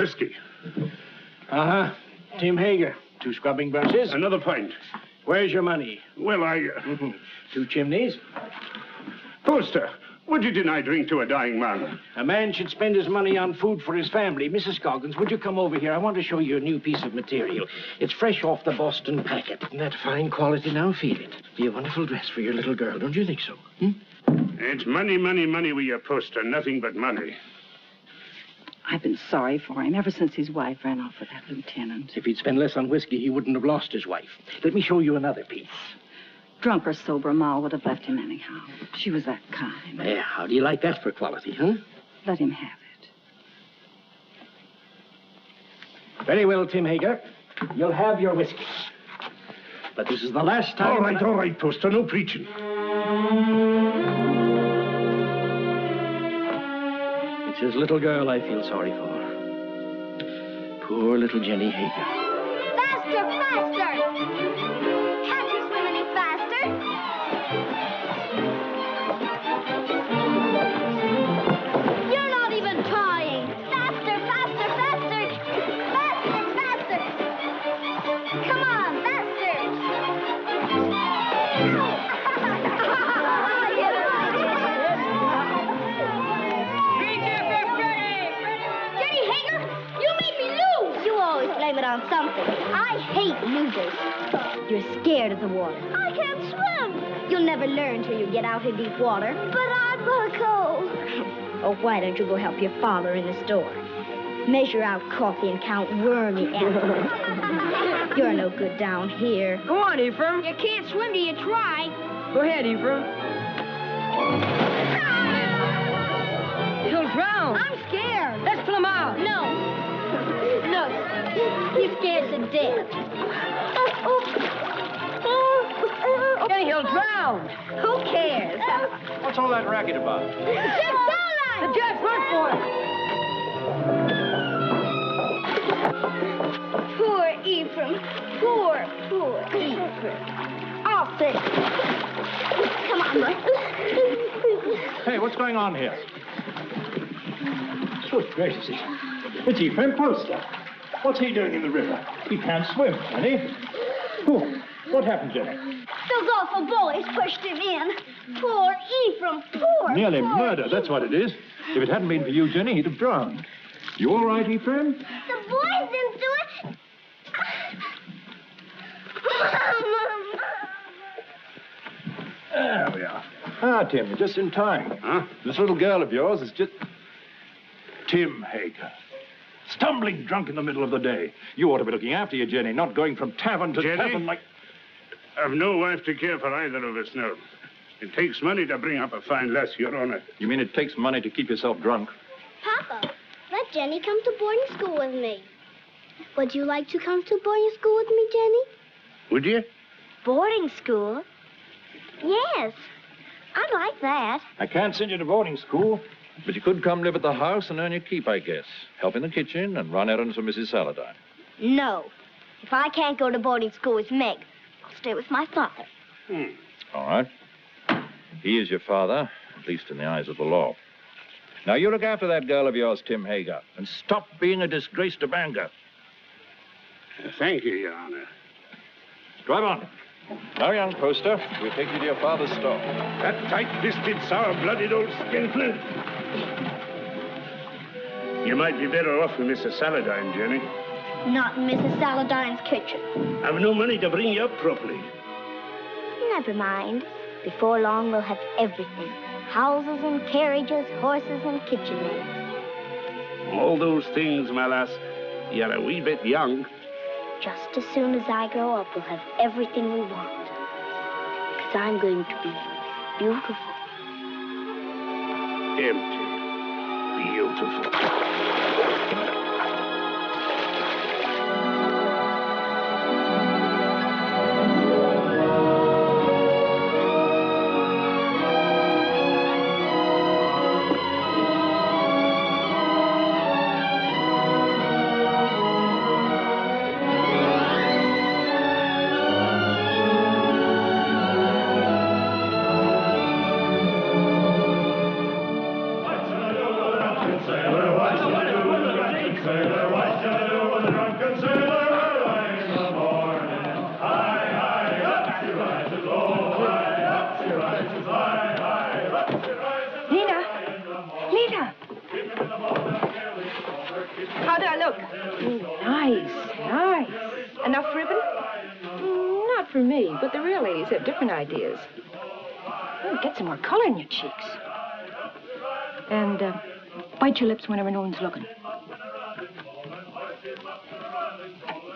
Whiskey. Uh-huh. Tim Hager. 2 scrubbing brushes. Another pint. Where's your money? Well, I... 2 chimneys. Poster, would you deny drink to a dying man? A man should spend his money on food for his family. Mrs. Scoggins, would you come over here? I want to show you a new piece of material. It's fresh off the Boston packet. Isn't that fine quality? Now feel it. Be a wonderful dress for your little girl, don't you think so? It's money, money, money with your Poster. Nothing but money. I've been sorry for him ever since his wife ran off with that lieutenant. If he'd spent less on whiskey, he wouldn't have lost his wife. Let me show you another piece. Drunk or sober, Ma would have left him anyhow. She was that kind. Yeah, how do you like that for quality, huh? Let him have it. Very well, Tim Hager. You'll have your whiskey. But this is the last time... All right, Poster. No preaching. It's his little girl I feel sorry for. Poor little Jenny Hager. Faster, faster! Can't you swim any faster? You're not even trying. Faster, faster, faster! Faster, faster! Come on, faster! Jenny Hager, you made me lose! You always blame it on something. I hate losers. You're scared of the water. I can't swim. You'll never learn till you get out in deep water. But I'm cold. Oh, why don't you go help your father in the store? Measure out coffee and count wormy apples. You're no good down here. Go on, Ephraim. You can't swim till you try. Go ahead, Ephraim. He'll drown. I'm scared. Let's pull him out. No. No. He's scared to death. Then he'll drown. Who cares? What's all that racket about? The judge, run for it. Poor Ephraim. Poor Ephraim. I'll fix it. Come on, boy. Hey, what's going on here? Good gracious. It's Ephraim Poster. What's he doing in the river? He can't swim, can he? Oh, what happened, Jenny? Those awful bullies pushed him in. Poor Ephraim, poor. Nearly murder, that's what it is. If it hadn't been for you, Jenny, he'd have drowned. You all right, Ephraim? The boys didn't do it. There we are. Ah, Tim, you're just in time. Huh? This little girl of yours is just... Tim Hager. Stumbling drunk in the middle of the day. You ought to be looking after you, Jenny, not going from tavern to Jenny? tavern like... I've no wife to care for either of us now. It takes money to bring up a fine lass, Your Honor. You mean it takes money to keep yourself drunk? Papa, let Jenny come to boarding school with me. Would you like to come to boarding school with me, Jenny? Would you? Boarding school? Yes, I'd like that. I can't send you to boarding school, but you could come live at the house and earn your keep, I guess. Help in the kitchen and run errands for Mrs. Saladine. No. If I can't go to boarding school with Meg, I'll stay with my father. All right. He is your father, at least in the eyes of the law. Now, you look after that girl of yours, Tim Hager, and stop being a disgrace to Bangor. Thank you, Your Honor. Drive on. Now, young Poster, we'll take you to your father's store. That tight-fisted, sour-blooded old skinflint. You might be better off with Mrs. Saladine, Jenny. Not in Mrs. Saladine's kitchen. I've no money to bring you up properly. Never mind. Before long, we'll have everything. Houses and carriages, horses and kitchen maids. All those things, my lass, you're a wee bit young. Just as soon as I grow up, we'll have everything we want. Because I'm going to be beautiful. Empty. Beautiful. look. Nice. Enough ribbon? Not for me, but the real ladies have different ideas. Oh, get some more color in your cheeks. And bite your lips whenever no one's looking.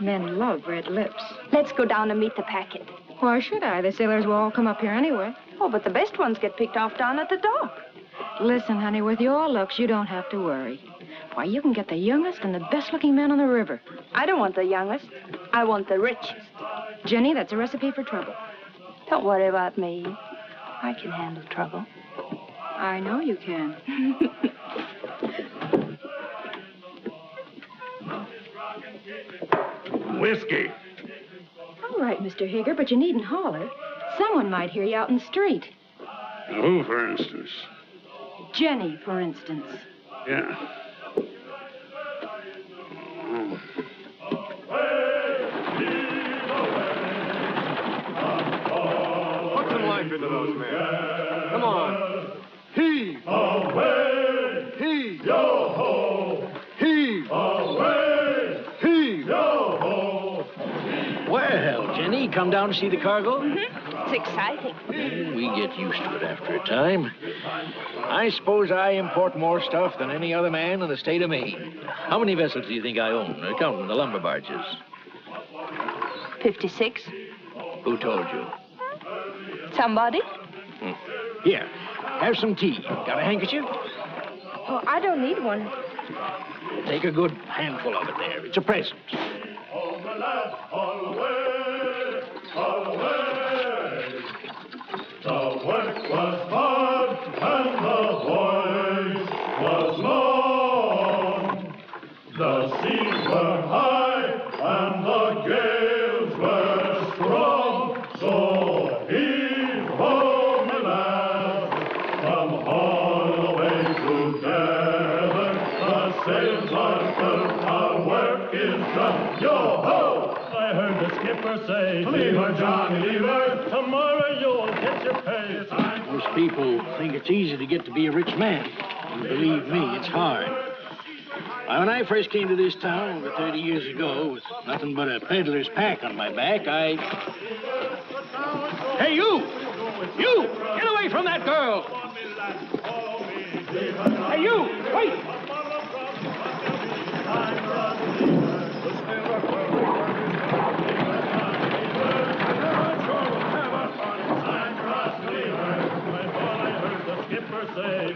Men love red lips. Let's go down and meet the packet. Why should I? The sailors will all come up here anyway. Oh, but the best ones get picked off down at the dock. Listen, honey, with your looks, you don't have to worry. Why, you can get the youngest and the best-looking men on the river. I don't want the youngest. I want the richest. Jenny, that's a recipe for trouble. Don't worry about me. I can handle trouble. I know you can. Whiskey. All right, Mr. Hager, but you needn't holler. Someone might hear you out in the street. Who, for instance? Jenny, for instance. Yeah. Put some life into those men. Come on. Heave. Away. Heave. Yo-ho. Heave. Away. Heave. Yo-ho. Well, Jenny, come down to see the cargo? It's exciting. We get used to it after a time. I suppose I import more stuff than any other man in the state of Maine. How many vessels do you think I own, counting the lumber barges? 56. Who told you? Somebody? Here, have some tea. Got a handkerchief? Oh, I don't need one. Take a good handful of it there. It's a present. All my lads, away. Away. The work was hard and the voyage was long. The seas were high and the gales were strong. So heave ho, my lads, from Holloway to Devon. The sails are filled, our work is done. Yo-ho! I heard the skipper say, Lever, Johnny, lever, tomorrow you'll get your pay. Most people think it's easy to get to be a rich man. And believe me, it's hard. Why, when I first came to this town over 30 years ago with nothing but a peddler's pack on my back, Hey, you! You! Get away from that girl! Hey, you! Wait!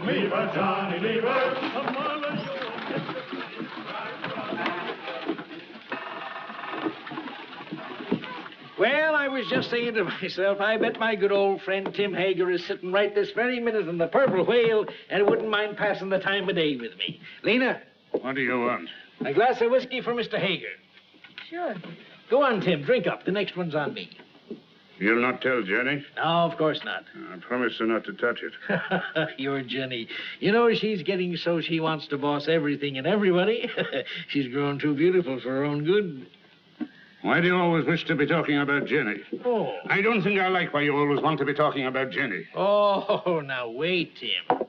Lever, Johnny, lever, tomorrow you'll get Well, I was just saying to myself, I bet my good old friend Tim Hager is sitting right this very minute in the Purple Whale and wouldn't mind passing the time of day with me. Lena? What do you want? A glass of whiskey for Mr. Hager. Sure. Go on, Tim, drink up. The next one's on me. You'll not tell Jenny? No, of course not. I promise her not to touch it. You're Jenny. You know, she's getting so she wants to boss everything and everybody. She's grown too beautiful for her own good. Why do you always wish to be talking about Jenny? Oh. I don't think I like why you always want to be talking about Jenny. Oh, now wait, Tim.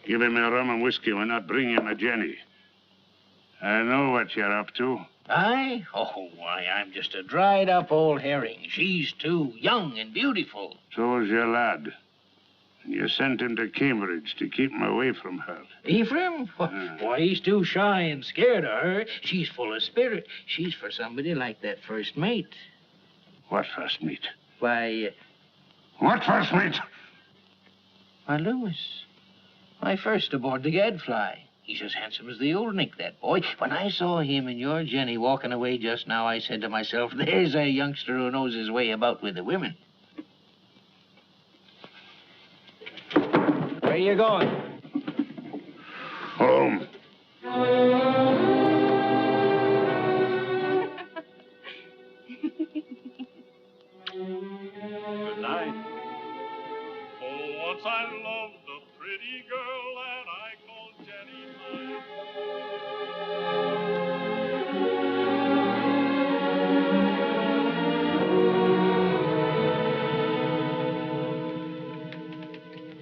Give him a rum and whiskey. We're not bringing him a Jenny. I know what you're up to. I? Oh, why, I'm just a dried-up old herring. She's too young and beautiful. So's your lad. You sent him to Cambridge to keep him away from her. Ephraim? Why, he's too shy and scared of her. She's full of spirit. She's for somebody like that first mate. What first mate? Why, What first mate? why, Lewis. Why, first aboard the Gadfly. He's as handsome as the old Nick, that boy. When I saw him and your Jenny walking away just now, I said to myself, there's a youngster who knows his way about with the women. Where you going? Home. Good night. Oh, once I loved a pretty girl and I called Jenny mine.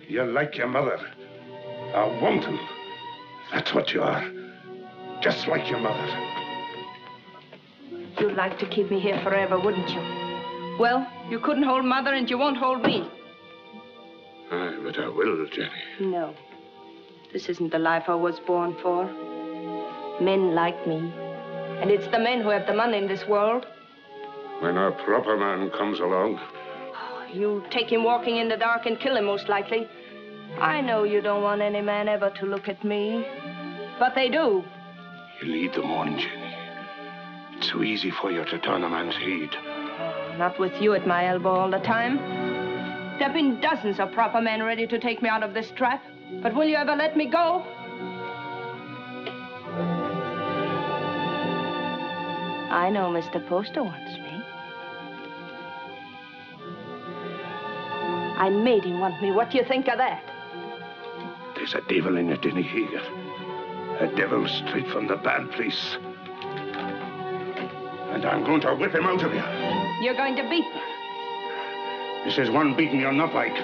You're like your mother. A wanton. That's what you are. just like your mother. You'd like to keep me here forever, wouldn't you? Well, you couldn't hold Mother and you won't hold me. Aye, but I will, Jenny. No. This isn't the life I was born for. Men like me. And it's the men who have the money in this world. When a proper man comes along. You take him walking in the dark and kill him, most likely. I know you don't want any man ever to look at me. But they do. You lead them on, Jenny. It's so easy for you to turn a man's head. Not with you at my elbow all the time. There have been dozens of proper men ready to take me out of this trap. But will you ever let me go? I know Mr. Poster wants me. I made him want me. What do you think of that? There's a devil in you, Jenny Hager. A devil straight from the bad place. And I'm going to whip him out of you. You're going to beat me. This is one beating you're not like.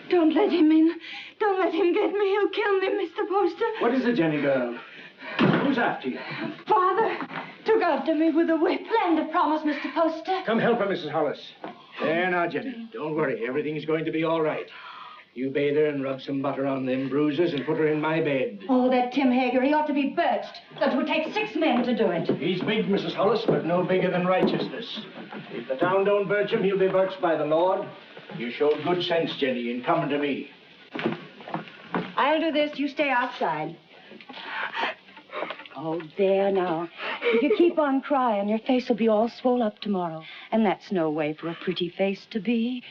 Don't let him in. Don't let him get me. He'll kill me, Mr. Poster. What is it, Jenny girl? Who's after you? Father took after me with a whip. Land of promise, Mr. Poster. Come help her, Mrs. Hollis. There now, Jenny. Don't worry. Everything's going to be all right. You bathe her and rub some butter on them bruises and put her in my bed. Oh, that Tim Hager, he ought to be birched. That would take 6 men to do it. He's big, Mrs. Hollis, but no bigger than righteousness. If the town don't birch him, he'll be birched by the Lord. You showed good sense, Jenny, in coming to me. I'll do this. You stay outside. Oh, there now. If you keep on crying, your face will be all swole up tomorrow. And that's no way for a pretty face to be.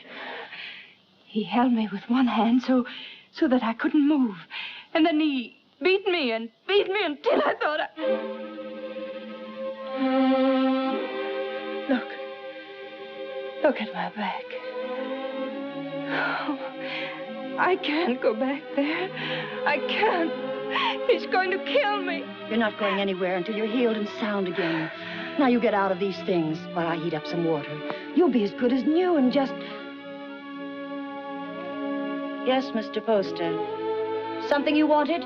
He held me with one hand so that I couldn't move. And then he beat me until I thought Look at my back. Oh, I can't go back there. I can't. He's going to kill me. You're not going anywhere until you're healed and sound again. Now you get out of these things while I heat up some water. You'll be as good as new and just... Yes, Mr. Poster. Something you wanted?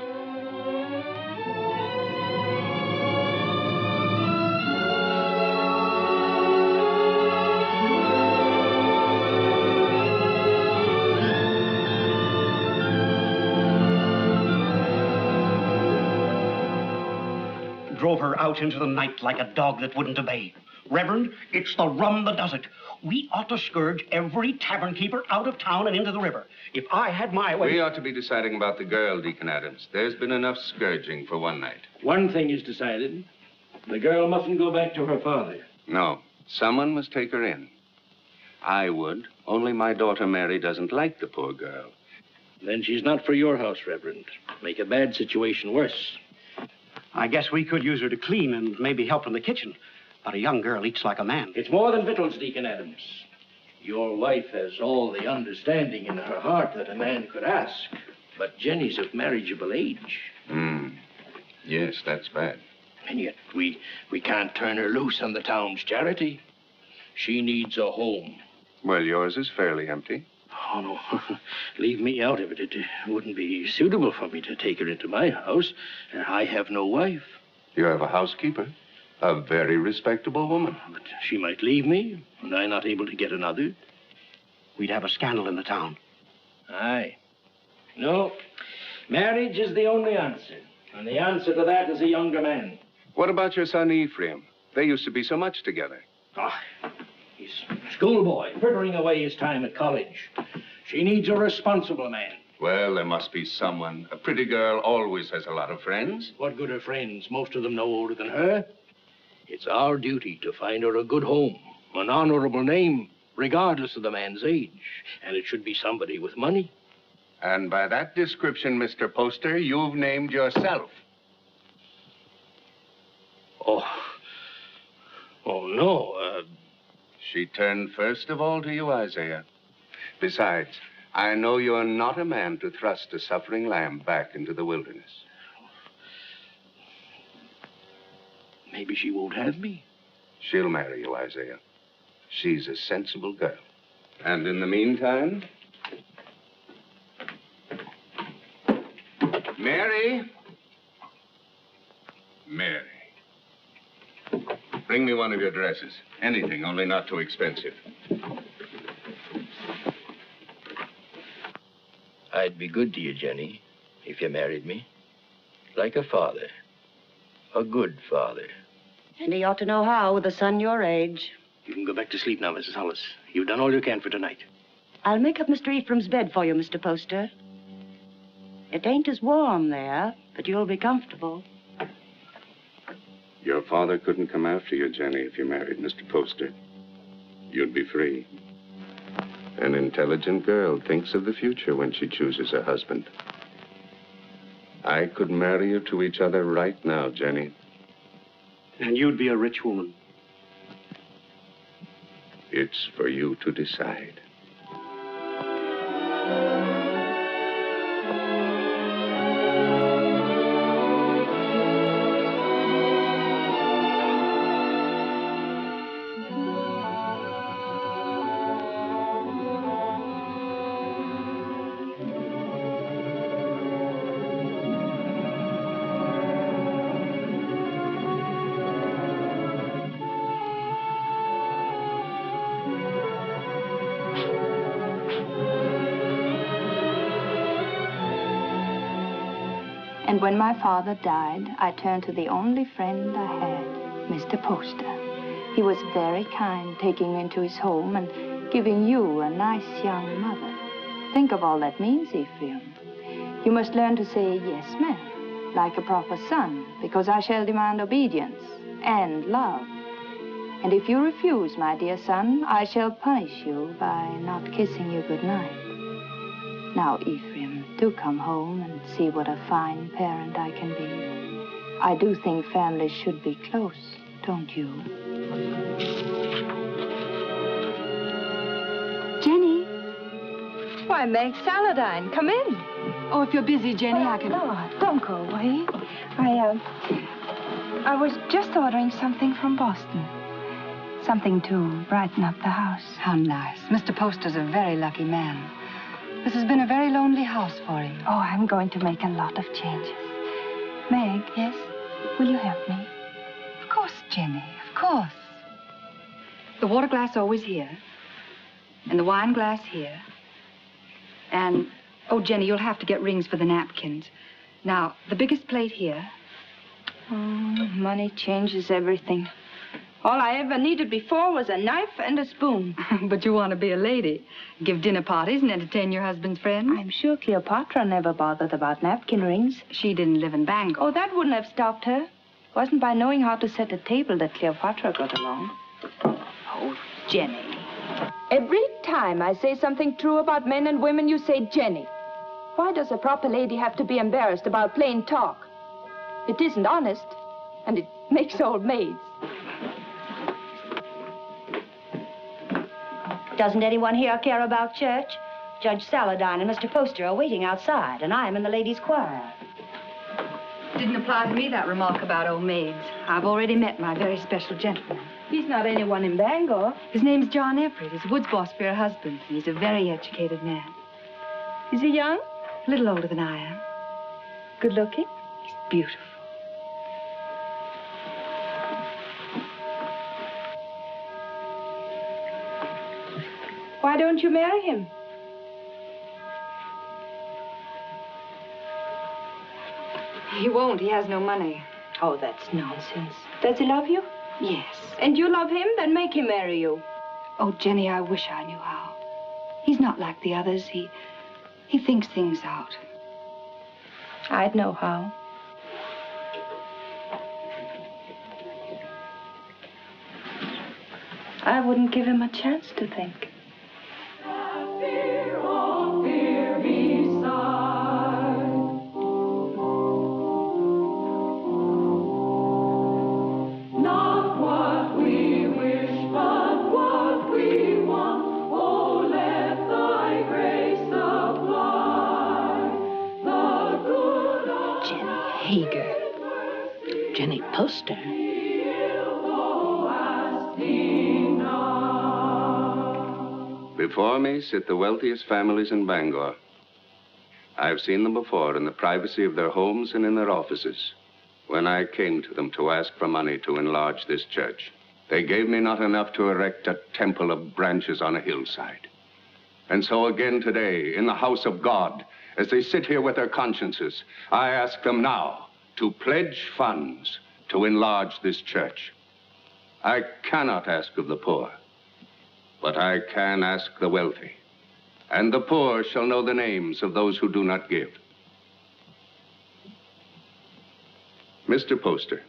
Drove her out into the night like a dog that wouldn't obey. Reverend, it's the rum that does it. We ought to scourge every tavern keeper out of town and into the river. If I had my way... We ought to be deciding about the girl, Deacon Adams. There's been enough scourging for one night. One thing is decided. The girl mustn't go back to her father. No. Someone must take her in. I would, only my daughter Mary doesn't like the poor girl. Then she's not for your house, Reverend. Make a bad situation worse. I guess we could use her to clean and maybe help in the kitchen. But a young girl eats like a man. It's more than victuals, Deacon Adams. Your wife has all the understanding in her heart that a man could ask. But Jenny's of marriageable age. Yes, that's bad. And yet we can't turn her loose on the town's charity. She needs a home. Well, yours is fairly empty. Oh, no. Leave me out of it. It wouldn't be suitable for me to take her into my house. I have no wife. You have a housekeeper, a very respectable woman. But she might leave me, and I not able to get another. We'd have a scandal in the town. Aye. No, marriage is the only answer. And the answer to that is a younger man. What about your son Ephraim? They used to be so much together. Ah, he's a schoolboy, frittering away his time at college. She needs a responsible man. Well, there must be someone. A pretty girl always has a lot of friends. What good are friends? Most of them no older than her. It's our duty to find her a good home, an honorable name, regardless of the man's age. And it should be somebody with money. And by that description, Mr. Poster, you've named yourself. Oh, no. She turned first of all to you, Isaiah. Besides, I know you're not a man to thrust a suffering lamb back into the wilderness. Maybe she won't have me. She'll marry you, Isaiah. She's a sensible girl. And in the meantime... Mary? Mary. Bring me one of your dresses. Anything, only not too expensive. I'd be good to you, Jenny, if you married me. Like a father. A good father. And he ought to know how with a son your age. You can go back to sleep now, Mrs. Hollis. You've done all you can for tonight. I'll make up Mr. Ephraim's bed for you, Mr. Poster. It ain't as warm there, but you'll be comfortable. Your father couldn't come after you, Jenny, if you married Mr. Poster. You'd be free. An intelligent girl thinks of the future when she chooses a husband. I could marry you to each other right now, Jenny. And you'd be a rich woman. It's for you to decide. And when my father died, I turned to the only friend I had, Mr. Poster. He was very kind, taking me into his home and giving you a nice young mother. Think of all that means, Ephraim. You must learn to say yes, ma'am, like a proper son, because I shall demand obedience and love. And if you refuse, my dear son, I shall punish you by not kissing you goodnight. Now, Ephraim, do come home and see what a fine parent I can be. I do think families should be close, don't you? Jenny. Why, Meg Saladine, come in. Oh, if you're busy, Jenny, I can... No, don't go away. I was just ordering something from Boston. Something to brighten up the house. How nice. Mr. Poster's a very lucky man. This has been a very lonely house for him. Oh, I'm going to make a lot of changes. Meg. Yes? Will you help me? Of course, Jenny, of course. The water glass always here. And the wine glass here. And, oh, Jenny, you'll have to get rings for the napkins. Now, the biggest plate here. Oh, money changes everything. All I ever needed before was a knife and a spoon. But you want to be a lady. Give dinner parties and entertain your husband's friends. I'm sure Cleopatra never bothered about napkin rings. She didn't live in Bangor. Oh, that wouldn't have stopped her. It wasn't by knowing how to set a table that Cleopatra got along. Oh, Jenny. Every time I say something true about men and women, you say Jenny. Why does a proper lady have to be embarrassed about plain talk? It isn't honest, and it makes old maids. Doesn't anyone here care about church? Judge Saladine and Mr. Poster are waiting outside, and I'm in the ladies' choir. Didn't apply to me, that remark about old maids. I've already met my very special gentleman. He's not anyone in Bangor. His name's John Everett. He's Wood's boss for her husband. And he's a very educated man. Is he young? A little older than I am. Good looking? He's beautiful. Why don't you marry him? He won't. He has no money. Oh, that's nonsense. Does he love you? Yes. And you love him? Then make him marry you. Oh, Jenny, I wish I knew how. He's not like the others. He thinks things out. I'd know how. I wouldn't give him a chance to think. Hager. Jenny Poster. Before me sit the wealthiest families in Bangor. I've seen them before in the privacy of their homes and in their offices. When I came to them to ask for money to enlarge this church, they gave me not enough to erect a temple of branches on a hillside. And so again today, in the house of God, as they sit here with their consciences, I ask them now to pledge funds to enlarge this church. I cannot ask of the poor, but I can ask the wealthy. And the poor shall know the names of those who do not give. Mr. Poster.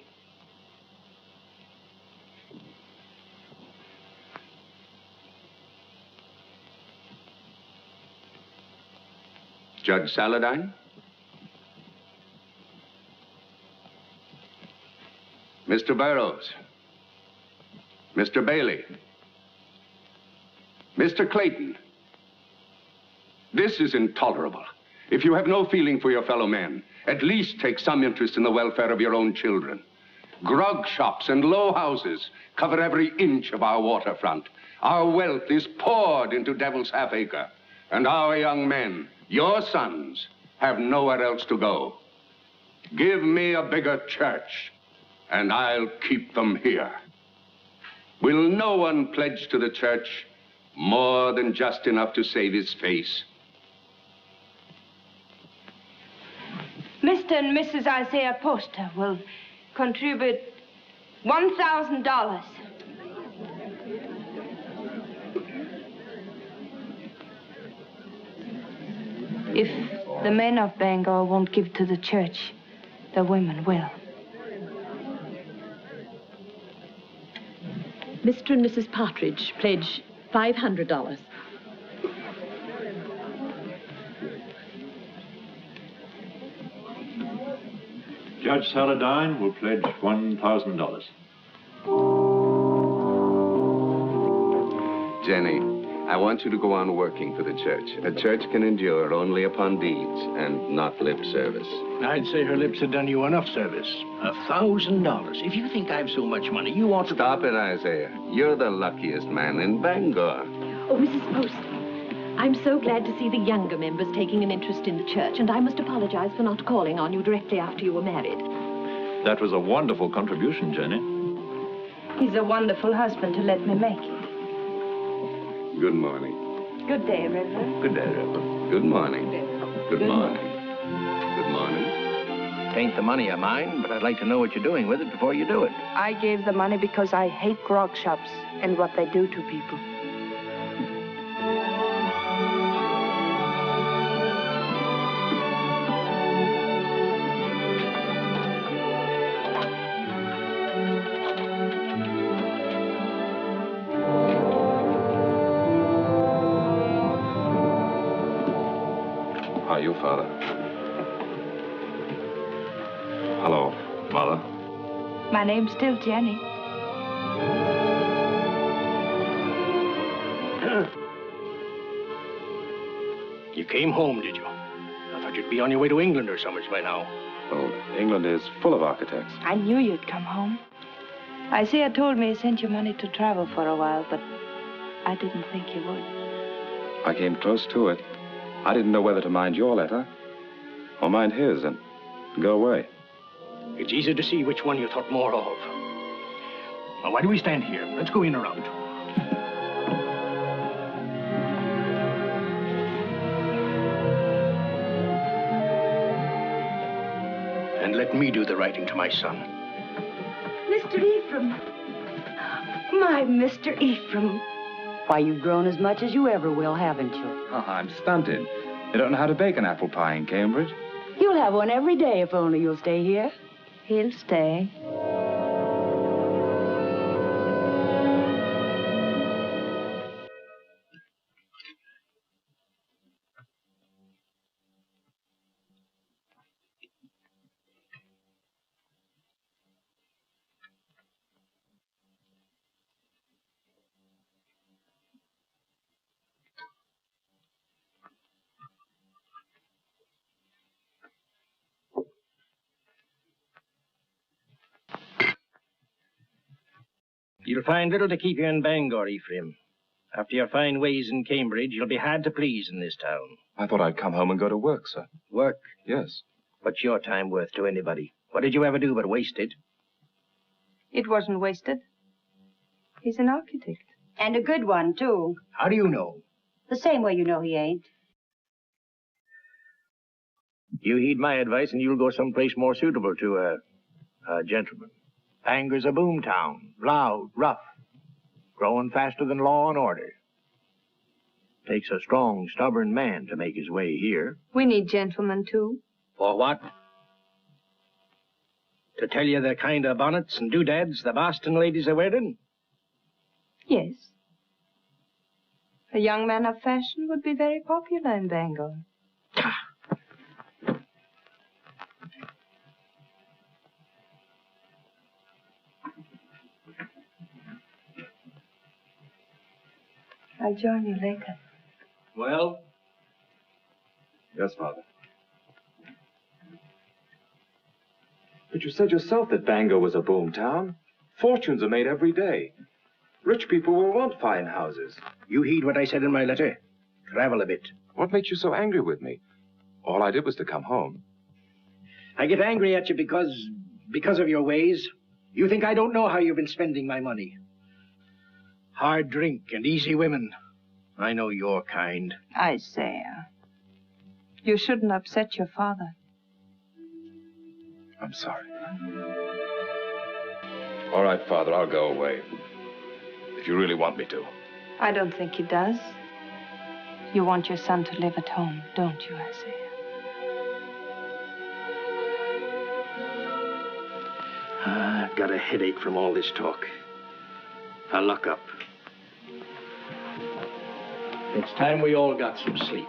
Judge Saladine? Mr. Burroughs? Mr. Bailey? Mr. Clayton? This is intolerable. If you have no feeling for your fellow men, at least take some interest in the welfare of your own children. Grog shops and low houses cover every inch of our waterfront. Our wealth is poured into Devil's Half-Acre, and our young men, your sons, have nowhere else to go. Give me a bigger church, and I'll keep them here. Will no one pledge to the church more than just enough to save his face? Mr. and Mrs. Isaiah Poster will contribute $1,000. If the men of Bangor won't give to the church, the women will. Mr. and Mrs. Partridge pledge $500. Judge Saladine will pledge $1,000. Jenny, I want you to go on working for the church. A church can endure only upon deeds and not lip service. I'd say her lips have done you enough service. $1,000. If you think I've so much money, you ought to... Stop it, Isaiah. You're the luckiest man in Bangor. Oh, Mrs. Poster, I'm so glad to see the younger members taking an interest in the church, and I must apologize for not calling on you directly after you were married. That was a wonderful contribution, Jenny. He's a wonderful husband to let me make it. Good morning. Good day, Reverend. Good day, Reverend. Good morning. Good morning. Good morning. It ain't the money of mine, but I'd like to know what you're doing with it before you do it. I gave the money because I hate grog shops and what they do to people. How are you, Father? Hello, Mother. My name's still Jenny. You came home, did you? I thought you'd be on your way to England or somewhere by now. Well, England is full of architects. I knew you'd come home. Isaiah told me he sent you money to travel for a while, but I didn't think you would. I came close to it. I didn't know whether to mind your letter or mind his and go away. It's easy to see which one you thought more of. Now, why do we stand here? Let's go in around. And let me do the writing to my son. Mr. Ephraim. My Mr. Ephraim. Why, you've grown as much as you ever will, haven't you? Oh, I'm stunted. You don't know how to bake an apple pie in Cambridge? You'll have one every day if only you'll stay here. He'll stay. You'll find little to keep you in Bangor, Ephraim. After your fine ways in Cambridge, you'll be hard to please in this town. I thought I'd come home and go to work, sir. Work? Yes. What's your time worth to anybody? What did you ever do but waste it? It wasn't wasted. He's an architect. And a good one, too. How do you know? The same way you know he ain't. You heed my advice and you'll go someplace more suitable to a gentleman. Bangor's a boom town. Loud, rough. Growing faster than law and order. Takes a strong, stubborn man to make his way here. We need gentlemen, too. For what? To tell you the kind of bonnets and doodads the Boston ladies are wearing? Yes. A young man of fashion would be very popular in Bangor. I'll join you later. Well? Yes, Father. But you said yourself that Bangor was a boom town. Fortunes are made every day. Rich people will want fine houses. You heed what I said in my letter. Travel a bit. What makes you so angry with me? All I did was to come home. I get angry at you because of your ways. You think I don't know how you've been spending my money. Hard drink and easy women. I know your kind. Isaiah, you shouldn't upset your father. I'm sorry. All right, Father, I'll go away. If you really want me to. I don't think he does. You want your son to live at home, don't you, Isaiah? I've got a headache from all this talk. I'll lock up. It's time we all got some sleep.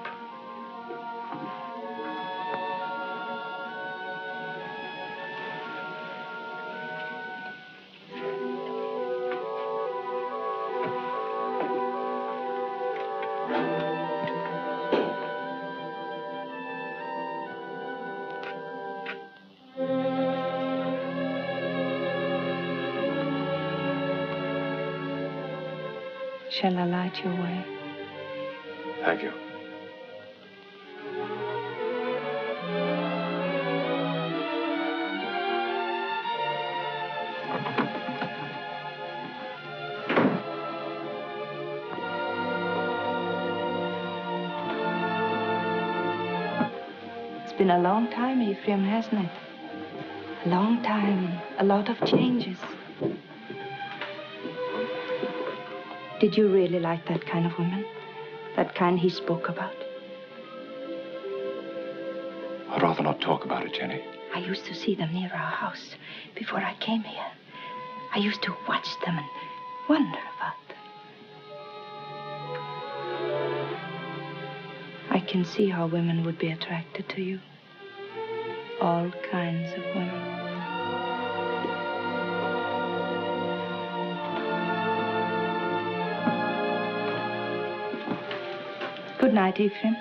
Shall I light your way? Thank you. It's been a long time, Ephraim, hasn't it? A long time, a lot of changes. Did you really like that kind of woman? That kind he spoke about? I'd rather not talk about it, Jenny. I used to see them near our house before I came here. I used to watch them and wonder about them. I can see how women would be attracted to you. All kinds of women. Good night, Ephraim.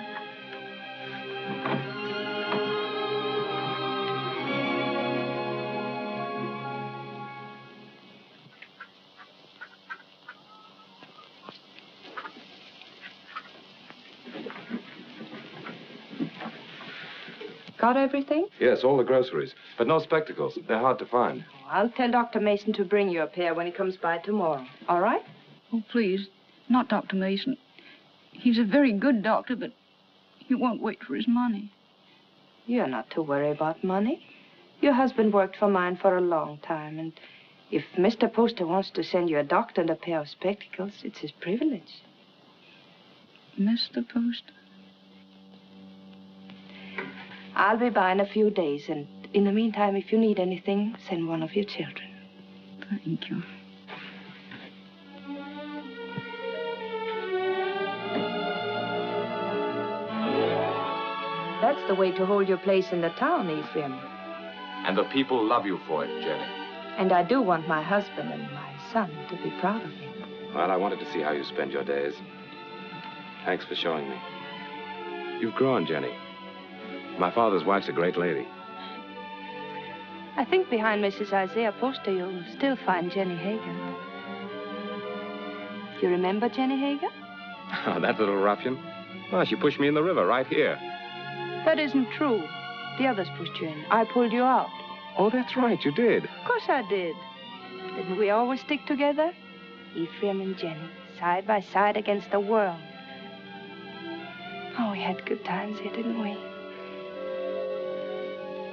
Got everything? Yes, all the groceries. But no spectacles. They're hard to find. I'll tell Dr. Mason to bring you a pair when he comes by tomorrow. All right? Oh, please, not Dr. Mason. He's a very good doctor, but he won't wait for his money. You're not to worry about money. Your husband worked for mine for a long time, and if Mr. Poster wants to send you a doctor and a pair of spectacles, it's his privilege. Mr. Poster? I'll be by in a few days, and in the meantime, if you need anything, send one of your children. Thank you. That's the way to hold your place in the town, Ephraim. And the people love you for it, Jenny. And I do want my husband and my son to be proud of me. Well, I wanted to see how you spend your days. Thanks for showing me. You've grown, Jenny. My father's wife's a great lady. I think behind Mrs. Isaiah Poster, you'll still find Jenny Hager. You remember Jenny Hager? Oh, that little ruffian? Well, she pushed me in the river right here. That isn't true. The others pushed you in. I pulled you out. Oh, that's right, you did. Of course I did. Didn't we always stick together? Ephraim and Jenny, side by side against the world. Oh, we had good times here, didn't we?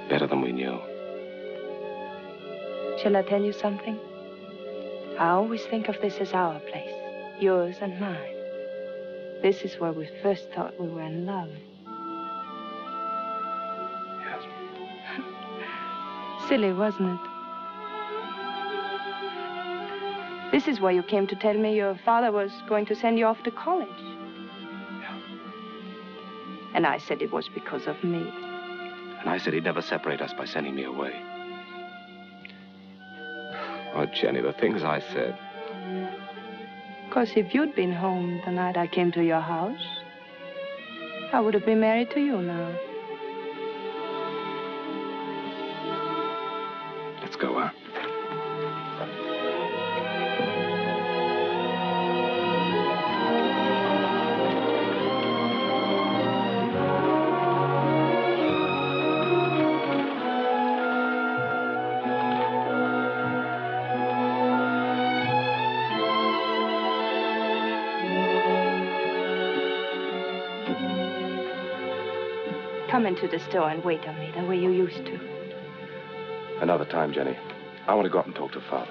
Better than we knew. Shall I tell you something? I always think of this as our place, yours and mine. This is where we first thought we were in love. Yes. Silly, wasn't it? This is where you came to tell me your father was going to send you off to college. Yeah. And I said it was because of me. And I said he'd never separate us by sending me away. Oh, Jenny, the things I said. Of course, if you'd been home the night I came to your house, I would have been married to you now. Let's go, huh? Come into the store and wait on me the way you used to. Another time, Jenny. I want to go up and talk to Father.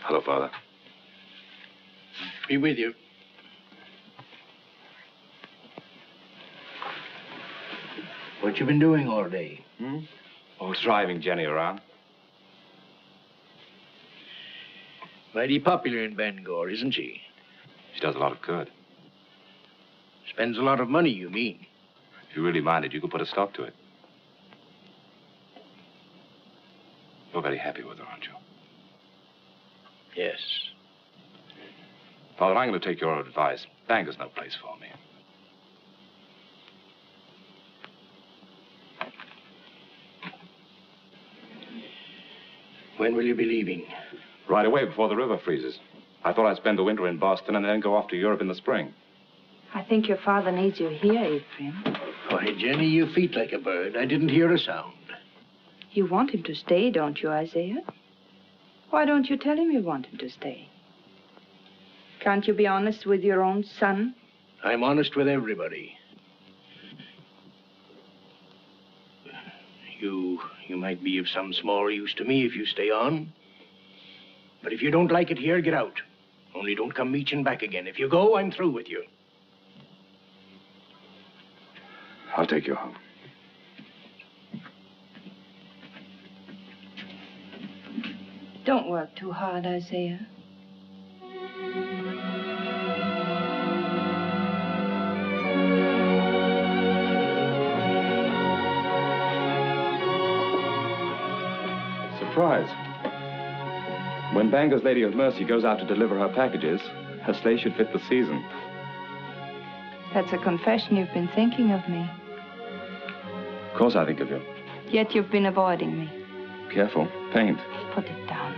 Hello, Father. Be with you. What you been doing all day? Oh, driving Jenny around. Mighty popular in Bangor, isn't she? She does a lot of good. Spends a lot of money, you mean? If you really minded, you could put a stop to it. You're very happy with her, aren't you? Yes. Father, I'm going to take your advice. Bangor's no place for me. When will you be leaving? Right away, before the river freezes. I thought I'd spend the winter in Boston and then go off to Europe in the spring. I think your father needs you here, Ephraim. Why, Jenny, you feet like a bird. I didn't hear a sound. You want him to stay, don't you, Isaiah? Why don't you tell him you want him to stay? Can't you be honest with your own son? I'm honest with everybody. You might be of some small use to me if you stay on. But if you don't like it here, get out. Only don't come meeching back again. If you go, I'm through with you. I'll take you home. Don't work too hard, Isaiah. Surprise. When Bangor's Lady of Mercy goes out to deliver her packages, her sleigh should fit the season. That's a confession you've been thinking of me. Of course I think of you. Yet you've been avoiding me. Careful. Paint. Put it down.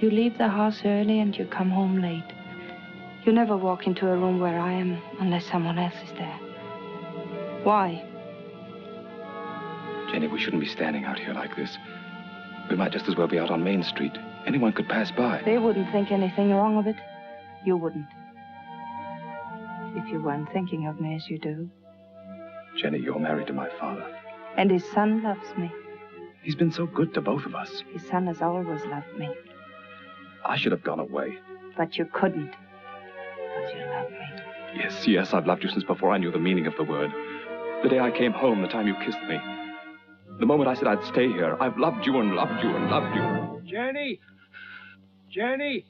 You leave the house early and you come home late. You never walk into a room where I am unless someone else is there. Why? Jenny, we shouldn't be standing out here like this. We might just as well be out on Main Street. Anyone could pass by. They wouldn't think anything wrong of it. You wouldn't. If you weren't thinking of me as you do. Jenny, you're married to my father. And his son loves me. He's been so good to both of us. His son has always loved me. I should have gone away. But you couldn't. Because you love me. Yes, I've loved you since before I knew the meaning of the word. The day I came home, the time you kissed me. The moment I said I'd stay here, I've loved you and loved you and loved you. Jenny! Jenny!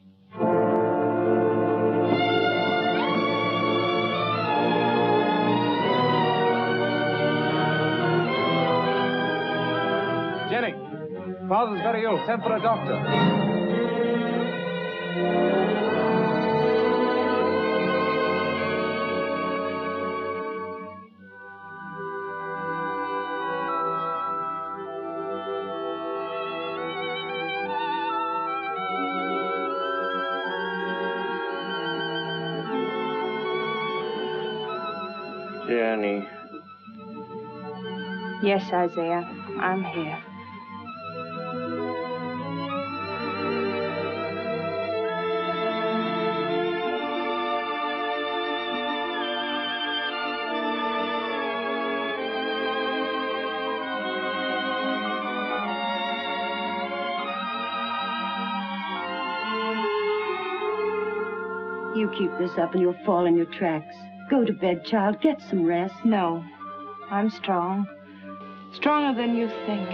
Jenny! Father's very ill. Send for a doctor. Jenny. Yes, Isaiah, I'm here. You keep this up and you'll fall in your tracks. Go to bed, child. Get some rest. No, I'm strong. Stronger than you think.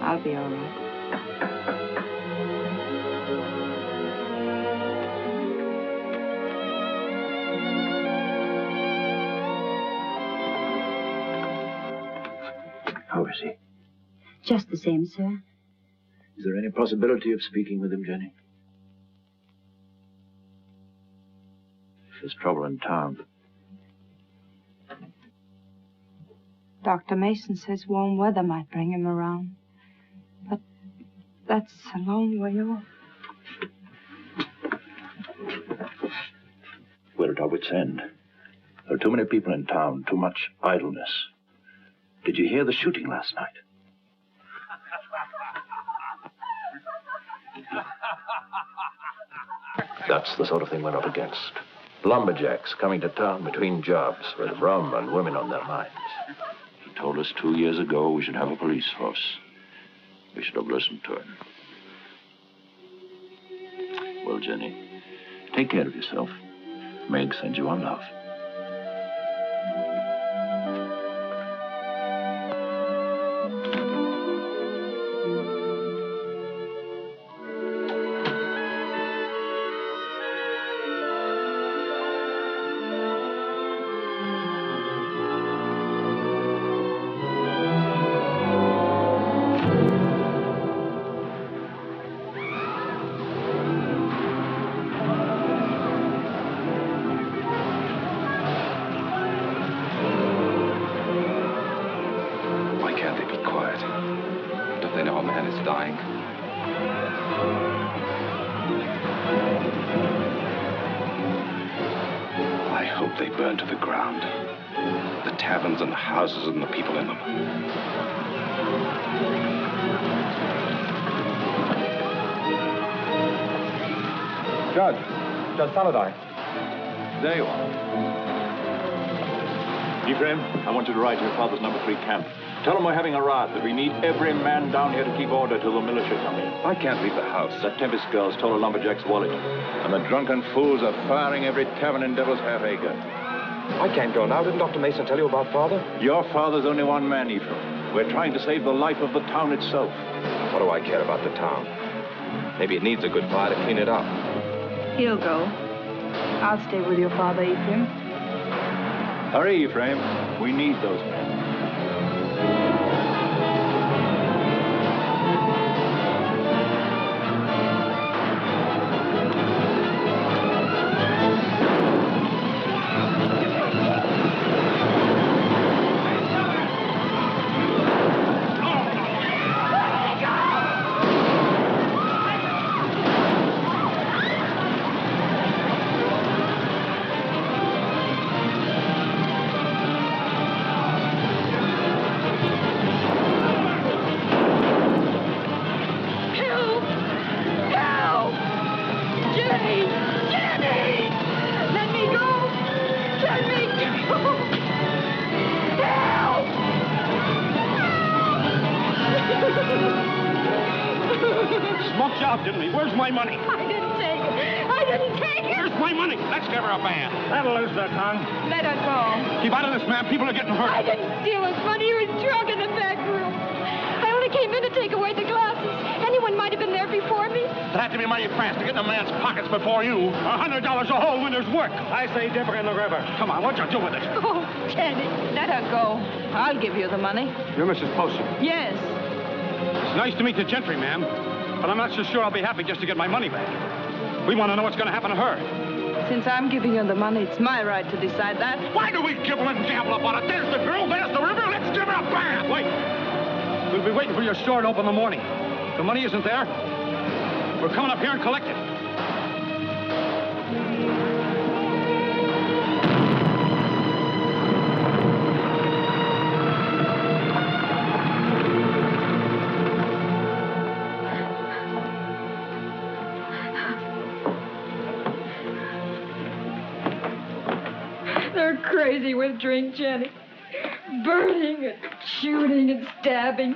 I'll be all right. How is he? Just the same, sir. Is there any possibility of speaking with him, Jenny? There's trouble in town. Dr. Mason says warm weather might bring him around. But that's a long way off. We're at our wits' end. There are too many people in town, too much idleness. Did you hear the shooting last night? That's the sort of thing we're up against. Lumberjacks coming to town between jobs with rum and women on their minds. He told us 2 years ago we should have a police force. We should have listened to him. Well, Jenny, take care of yourself. Meg sends you on love. And the people in them. Judge Saladine. There you are. Ephraim, I want you to ride to your father's number 3 camp. Tell him we're having a riot, that we need every man down here to keep order till the militia come in. I can't leave the house. That Tempest girl stole a lumberjack's wallet. And the drunken fools are firing every tavern in Devil's Half Acre. I can't go now. Didn't Dr. Mason tell you about Father? Your father's only one man, Ephraim. We're trying to save the life of the town itself. What do I care about the town? Maybe it needs a good fire to clean it up. He'll go. I'll stay with your father, Ephraim. Hurry, Ephraim. We need those men. Jenny! Jenny! Let me go! Let me go! Help! Smoked you out, didn't he? Where's my money? I didn't take it. I didn't take it. Where's my money? Let's give her a bath. That'll lose the tongue. Let her go. Keep out of this, ma'am. People are getting hurt. I didn't steal his money. He was drunk in the back room. I only came in to take away the glasses. Anyone might have been there before me. It had to be mighty fast to get in a man's pockets before you. $100 a whole winter's work. I say dip her in the river. Come on, what'd you do with it? Oh, Jenny. Let her go. I'll give you the money. You're Mrs. Poster. Yes. It's nice to meet the gentry, ma'am. But I'm not so sure I'll be happy just to get my money back. We want to know what's going to happen to her. Since I'm giving you the money, it's my right to decide that. Why do we gibble and gabble about it? There's the girl, there's the river. Let's give her a bath. Wait. We'll be waiting for your store to open in the morning. The money isn't there. We're coming up here and collect it. They're crazy with drink, Jenny. Burning and shooting and stabbing.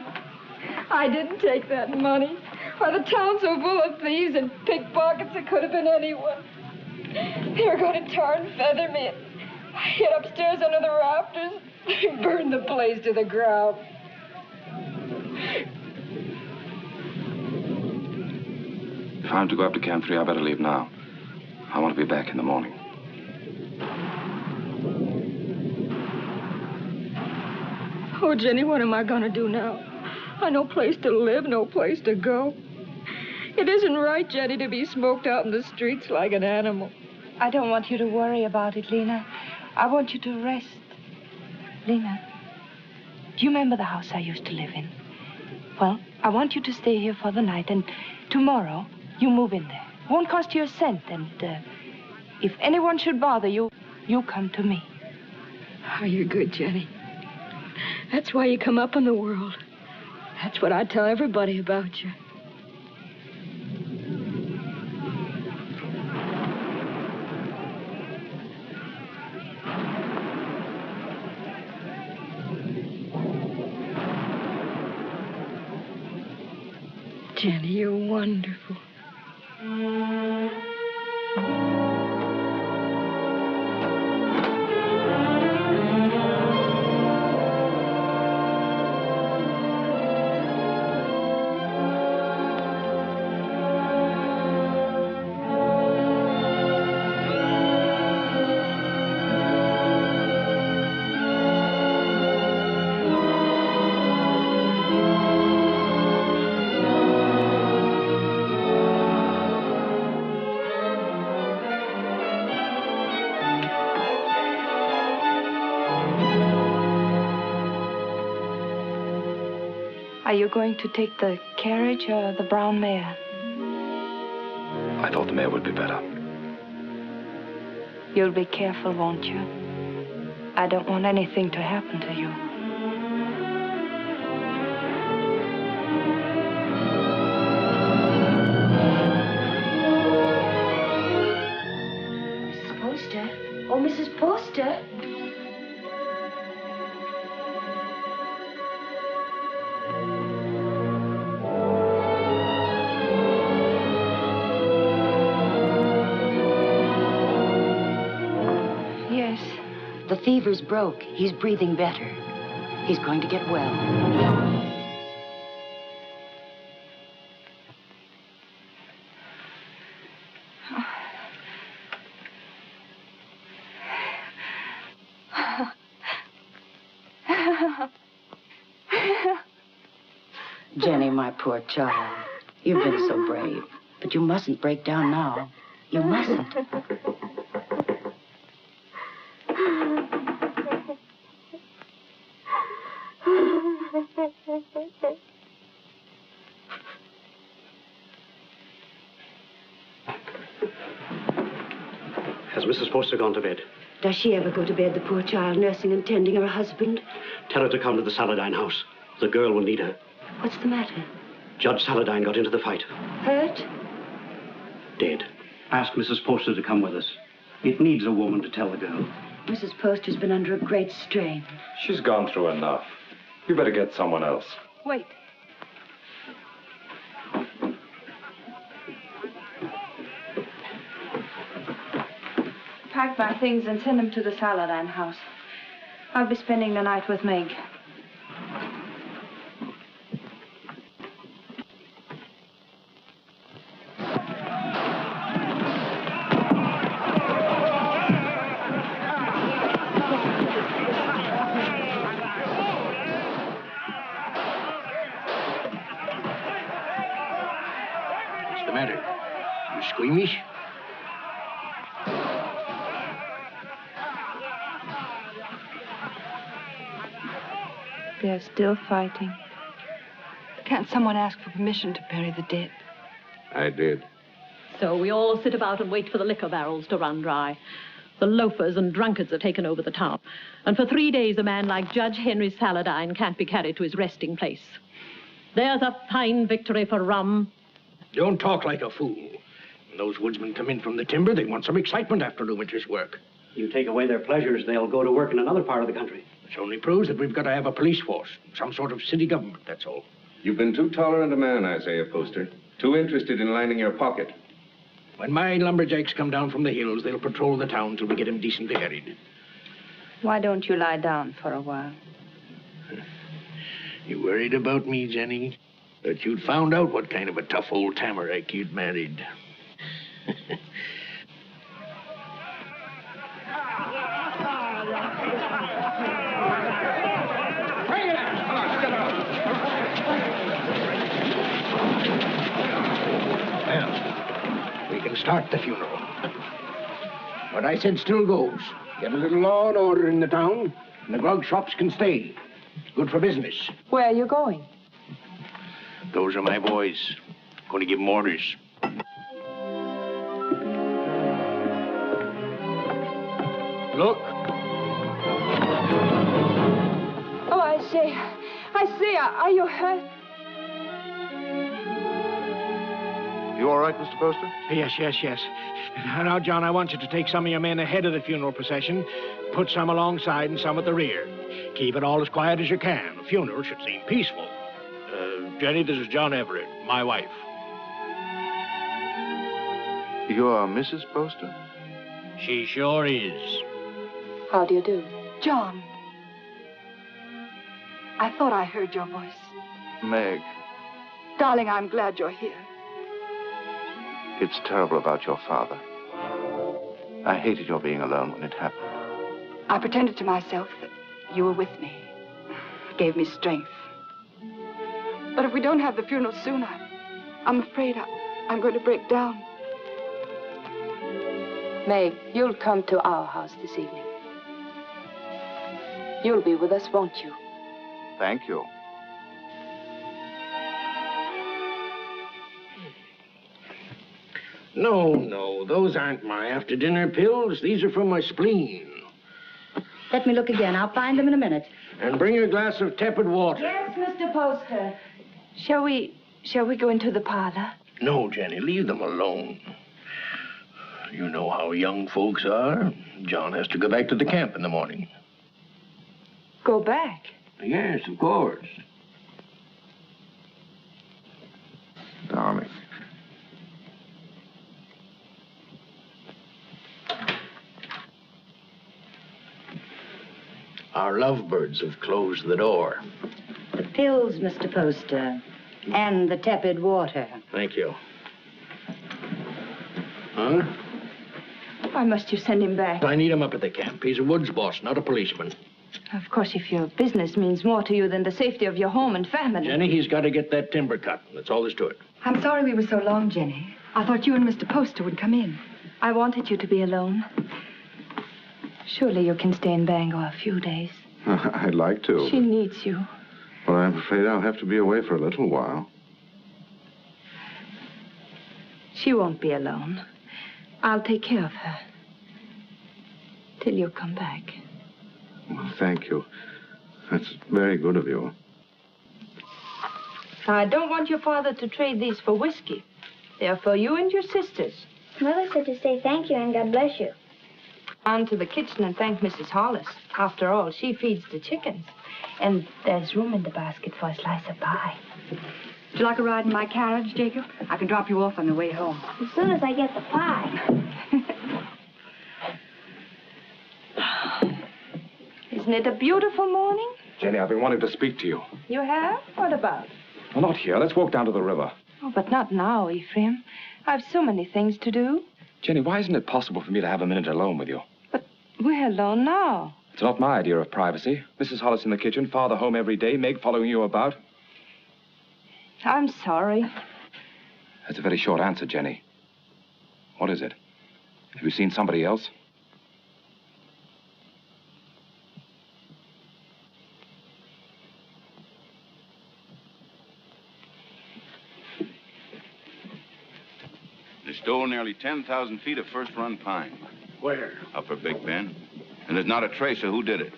I didn't take that money. Why, the town's so full of thieves and pickpockets, it could have been anyone. They were going to tar and feather me. I hid upstairs under the rafters. They burned the place to the ground. If I'm to go up to Camp 3, I better leave now. I want to be back in the morning. Oh, Jenny, what am I going to do now? I've no place to live, no place to go. It isn't right, Jenny, to be smoked out in the streets like an animal. I don't want you to worry about it, Lena. I want you to rest. Lena, do you remember the house I used to live in? Well, I want you to stay here for the night, and tomorrow you move in there. Won't cost you a cent, and if anyone should bother you, you come to me. Oh, you're good, Jenny. That's why you come up in the world. That's what I tell everybody about you. Jenny, you're wonderful. Are you going to take the carriage or the brown mare? I thought the mare would be better. You'll be careful, won't you? I don't want anything to happen to you. Mrs. Poster? Oh, Mrs. Poster? The fever's broke. He's breathing better. He's going to get well. Jenny, my poor child. You've been so brave. But you mustn't break down now. You mustn't. Has Mrs. Poster gone to bed? Does she ever go to bed, the poor child, nursing and tending her husband? Tell her to come to the Saladine house. The girl will need her. What's the matter? Judge Saladine got into the fight. Hurt? Dead. Ask Mrs. Poster to come with us. It needs a woman to tell the girl. Mrs. Poster's been under a great strain. She's gone through enough. You better get someone else. Wait. Pack my things and send them to the Saladin house. I'll be spending the night with Meg. What's the matter? You squeamish? They're still fighting. Can't someone ask for permission to bury the dead? I did. So we all sit about and wait for the liquor barrels to run dry. The loafers and drunkards have taken over the town. And for 3 days, a man like Judge Henry Saladin can't be carried to his resting place. There's a fine victory for rum. Don't talk like a fool. When those woodsmen come in from the timber, they want some excitement after the winter's work. You take away their pleasures, they'll go to work in another part of the country. Which only proves that we've got to have a police force, some sort of city government, that's all. You've been too tolerant a man, Isaiah Poster. Too interested in lining your pocket. When my lumberjacks come down from the hills, they'll patrol the town till we get them decently harried. Why don't you lie down for a while? You worried about me, Jenny? That you'd found out what kind of a tough old tamarack you'd married. Well, we can start the funeral. What I said still goes. Get a little law and order in the town, and the grog shops can stay. Good for business. Where are you going? Those are my boys. Going to give them orders. Look. Oh, Isaiah, are you hurt? You all right, Mr. Poster? Yes. Now, John, I want you to take some of your men ahead of the funeral procession, put some alongside and some at the rear. Keep it all as quiet as you can. The funeral should seem peaceful. Jenny, this is John Everett, my wife. You are Mrs. Poster? She sure is. How do you do? John. I thought I heard your voice. Meg, Darling, I'm glad you're here. it's terrible about your father. I hated your being alone when it happened. I pretended to myself that you were with me. It gave me strength. But if we don't have the funeral soon, I'm afraid I'm going to break down. Meg, you'll come to our house this evening. You'll be with us, won't you? Thank you. No, those aren't my after-dinner pills. These are from my spleen. Let me look again. I'll find them in a minute. And bring a glass of tepid water. Yes, Mr. Poster. Shall we go into the parlor? No, Jenny, leave them alone. You know how young folks are. John has to go back to the camp in the morning. Go back? Yes, of course. Darling. Our lovebirds have closed the door. The pills, Mr. Poster, and the tepid water. Thank you. Huh? Why must you send him back? I need him up at the camp. He's a woods boss, not a policeman. Of course, if your business means more to you than the safety of your home and family. Jenny, he's got to get that timber cut. That's all there's to it. I'm sorry we were so long, Jenny. I thought you and Mr. Poster would come in. I wanted you to be alone. Surely you can stay in Bangor a few days. I'd like to. She needs you. Well, I'm afraid I'll have to be away for a little while. She won't be alone. I'll take care of her. Till you come back. Well, thank you. That's very good of you. I don't want your father to trade these for whiskey. They're for you and your sisters. Mother said to say thank you and God bless you. On to the kitchen and thank Mrs. Hollis. After all, she feeds the chickens. And there's room in the basket for a slice of pie. Would you like a ride in my carriage, Jacob? I can drop you off on the way home. As soon as I get the pie. Isn't it a beautiful morning? Jenny, I've been wanting to speak to you. You have? What about? Well, not here. Let's walk down to the river. Oh, but not now, Ephraim. I've so many things to do. Jenny, why isn't it possible for me to have a minute alone with you? We're alone now. It's not my idea of privacy. Mrs. Hollis in the kitchen, Father home every day, Meg following you about. I'm sorry. That's a very short answer, Jenny. What is it? Have you seen somebody else? They stole nearly 10,000 feet of first-run pine. Where? Upper Big Bend. And there's not a trace of who did it.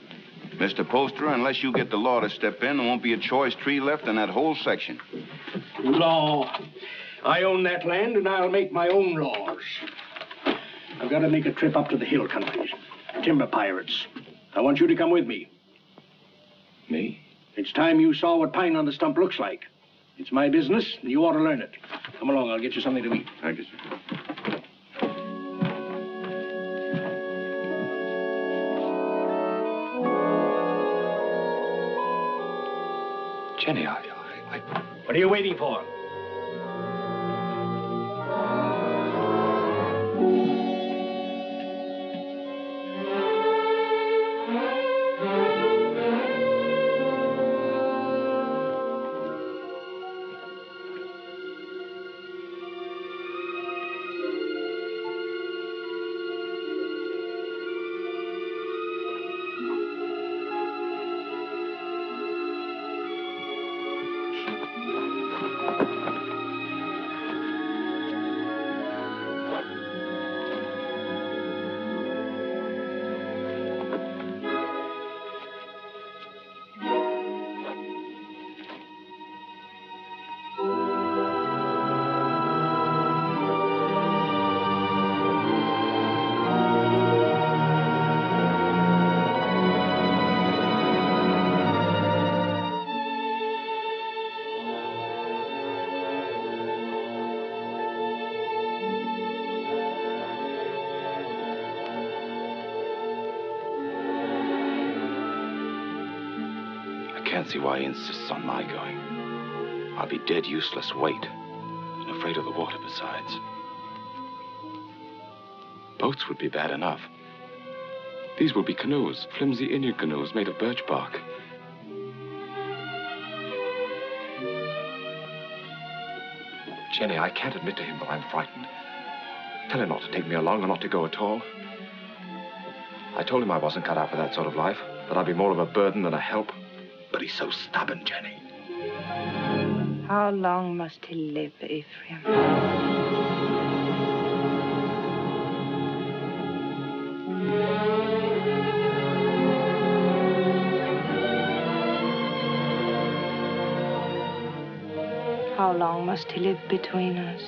Mr. Poster, unless you get the law to step in, there won't be a choice tree left in that whole section. Law. I own that land, and I'll make my own laws. I've got to make a trip up to the hill countries. Timber pirates. I want you to come with me. Me? It's time you saw what pine on the stump looks like. It's my business, and you ought to learn it. Come along, I'll get you something to eat. Thank you, sir. Jenny, What are you waiting for? I can't see why he insists on my going. I'll be dead useless weight, and afraid of the water besides. Boats would be bad enough. These will be canoes, flimsy Indian canoes made of birch bark. Jenny, I can't admit to him that I'm frightened. Tell him not to take me along or not to go at all. I told him I wasn't cut out for that sort of life, that I'd be more of a burden than a help. But he's so stubborn, Jenny. How long must he live, Ephraim? How long must he live between us?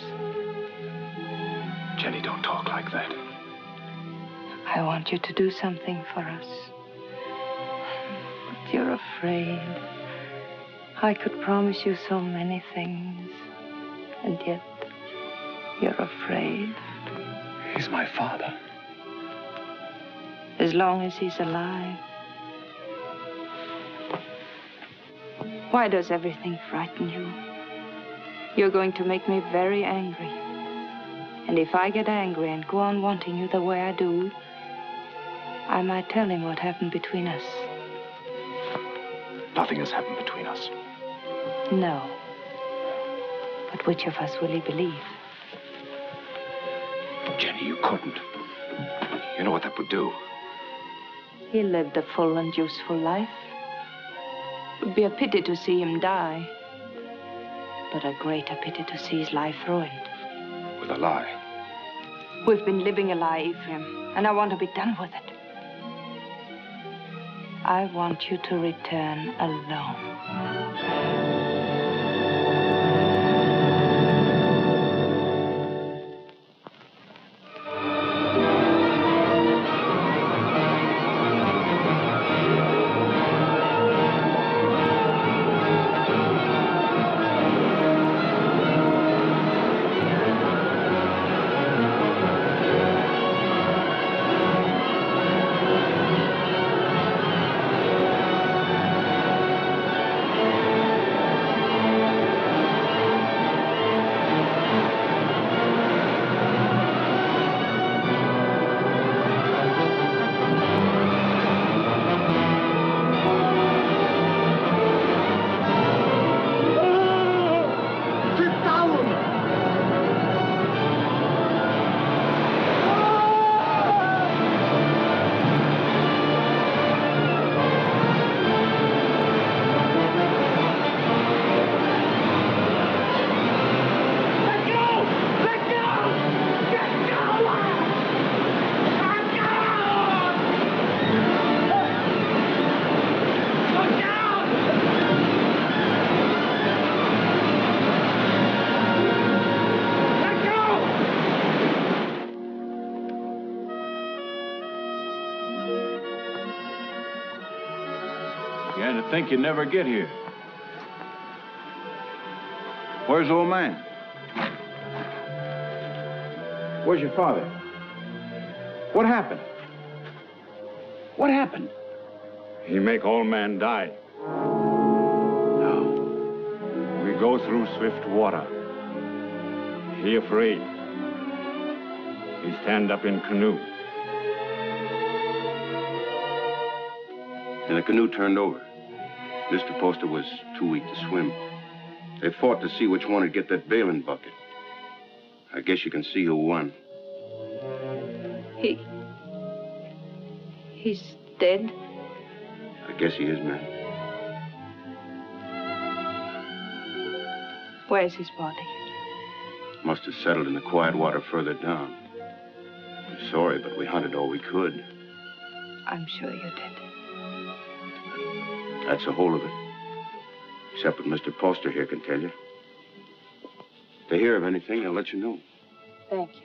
Jenny, don't talk like that. I want you to do something for us. But you're afraid. I could promise you so many things, and yet you're afraid. He's my father. As long as he's alive. Why does everything frighten you? You're going to make me very angry. And if I get angry and go on wanting you the way I do, I might tell him what happened between us. Nothing has happened between us. No. But which of us will he believe? Jenny, you couldn't. You know what that would do. He lived a full and useful life. It would be a pity to see him die, but a greater pity to see his life ruined. With a lie. We've been living a lie, Ephraim, and I want to be done with it. I want you to return alone. Began to think you'd never get here. Where's the old man? Where's your father? What happened? What happened? He make old man die. Now, we go through swift water. He afraid. He stand up in canoe. And the canoe turned over. Mr. Poster was too weak to swim. They fought to see which one would get that bailing bucket. I guess you can see who won. He's dead? I guess he is, ma'am. Where's his body? Must have settled in the quiet water further down. I'm sorry, but we hunted all we could. I'm sure you did. That's the whole of it. Except what Mr. Poster here can tell you. If they hear of anything, they'll let you know. Thank you.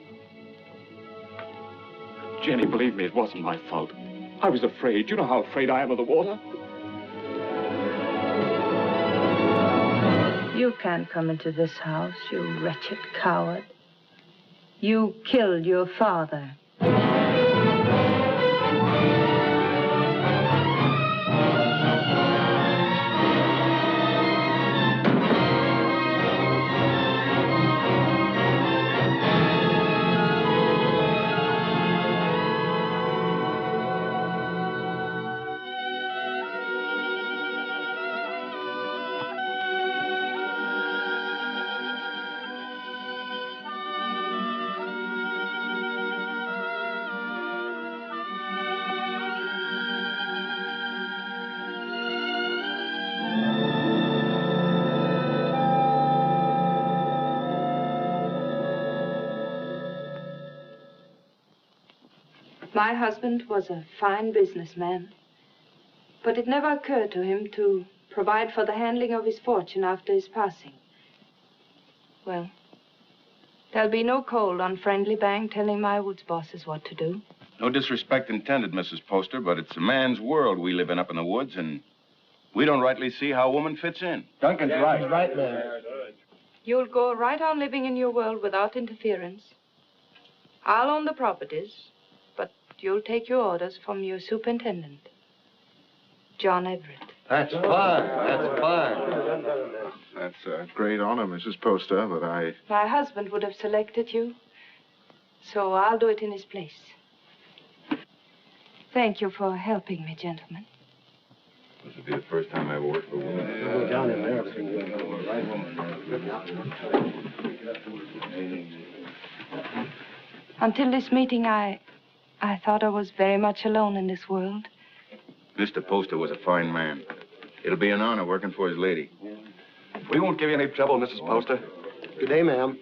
Jenny, believe me, it wasn't my fault. I was afraid. You know how afraid I am of the water. You can't come into this house, you wretched coward. You killed your father. My husband was a fine businessman, but it never occurred to him to provide for the handling of his fortune after his passing. Well, there'll be no cold on Friendly Bank telling my woods bosses what to do. No disrespect intended, Mrs. Poster, but it's a man's world we live in up in the woods, and we don't rightly see how a woman fits in. Duncan's right. He's right, ma'am. You'll go right on living in your world without interference. I'll own the properties, but you'll take your orders from your superintendent, John Everett. That's fine. That's fine. That's a great honor, Mrs. Poster, but My husband would have selected you, so I'll do it in his place. Thank you for helping me, gentlemen. This will be the first time I ever worked for a woman. Go down in there. Until this meeting, I thought I was very much alone in this world. Mr. Poster was a fine man. It'll be an honor working for his lady. We won't give you any trouble, Mrs. Poster. Good day, ma'am.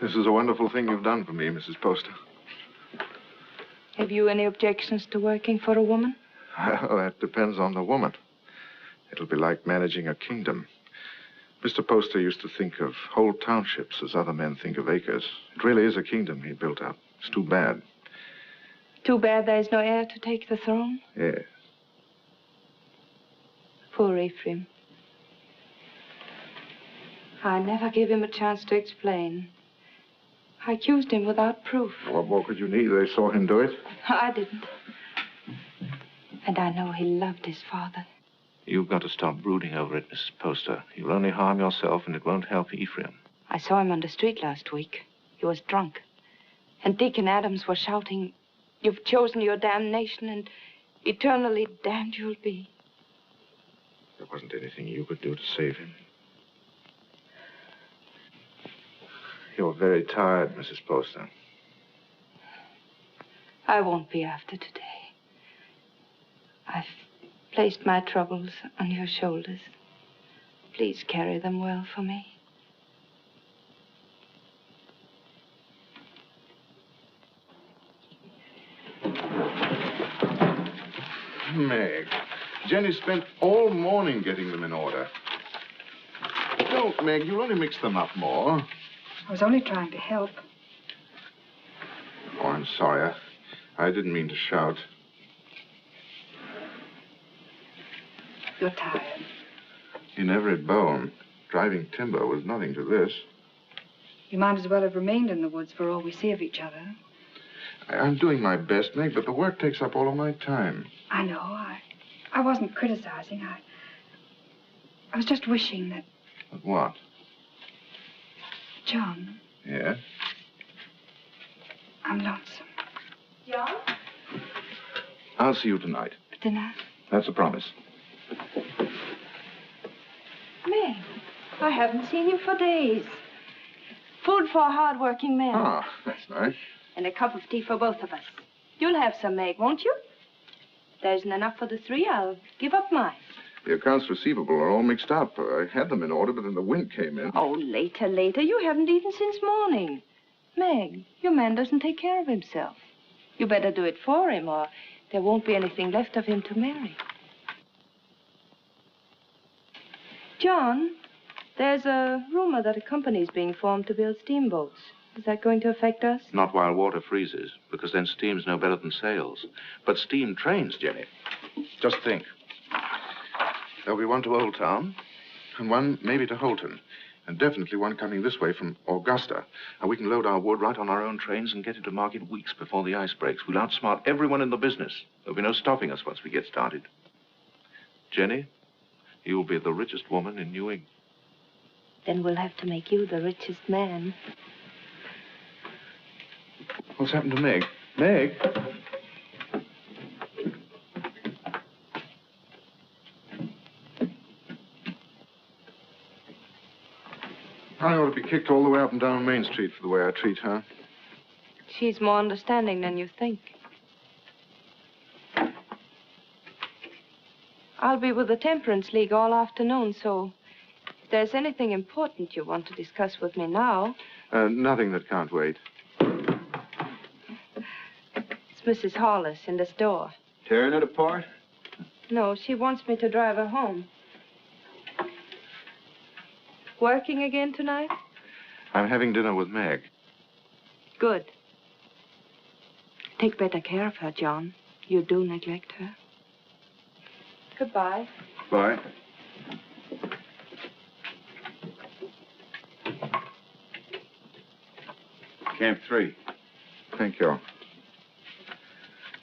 this is a wonderful thing you've done for me, Mrs. Poster. Have you any objections to working for a woman? Well, that depends on the woman. It'll be like managing a kingdom. Mr. Poster used to think of whole townships as other men think of acres. It really is a kingdom he built up. It's too bad. Too bad there's no heir to take the throne? Yes. Poor Ephraim. I never gave him a chance to explain. I accused him without proof. What more could you need? They saw him do it. I didn't. And I know he loved his father. You've got to stop brooding over it, Mrs. Poster. You'll only harm yourself, and it won't help Ephraim. I saw him on the street last week. He was drunk. And Deacon Adams was shouting, "You've chosen your damnation, and eternally damned you'll be." There wasn't anything you could do to save him. You're very tired, Mrs. Poster. I won't be after today. I've placed my troubles on your shoulders. Please carry them well for me. Meg, Jenny spent all morning getting them in order. Don't, Meg. You'll only mix them up more. I was only trying to help. Oh, I'm sorry. I didn't mean to shout. You're tired. In every bone, driving timber was nothing to this. You might as well have remained in the woods for all we see of each other. I'm doing my best, Meg, but the work takes up all of my time. I know. I wasn't criticizing. I was just wishing that... But what? John, Yeah? I'm lonesome. John? I'll see you tonight. For dinner? That's a promise. Meg, I haven't seen you for days. Food for a hard-working man. Ah, that's nice. And a cup of tea for both of us. You'll have some, Meg, won't you? There isn't enough for the three. I'll give up mine. The accounts receivable are all mixed up. I had them in order, but then the wind came in. Oh, later. You haven't eaten since morning. Meg, your man doesn't take care of himself. You better do it for him, or there won't be anything left of him to marry. John, there's a rumor that a company's being formed to build steamboats. Is that going to affect us? Not while water freezes, because then steam's no better than sails. But steam trains, Jenny. Just think. There'll be one to Old Town, and one maybe to Holton, and definitely one coming this way from Augusta. And we can load our wood right on our own trains and get into market weeks before the ice breaks. We'll outsmart everyone in the business. There'll be no stopping us once we get started. Jenny, you'll be the richest woman in New England. Then we'll have to make you the richest man. What's happened to Meg? Meg? I ought to be kicked all the way up and down Main Street for the way I treat her. She's more understanding than you think. I'll be with the Temperance League all afternoon, so if there's anything important you want to discuss with me now... Nothing that can't wait. It's Mrs. Hollis in the store. Tearing it apart? No, she wants me to drive her home. Working again tonight? I'm having dinner with Meg. Good. Take better care of her, John. You do neglect her. Goodbye. Bye. Camp 3. Thank you.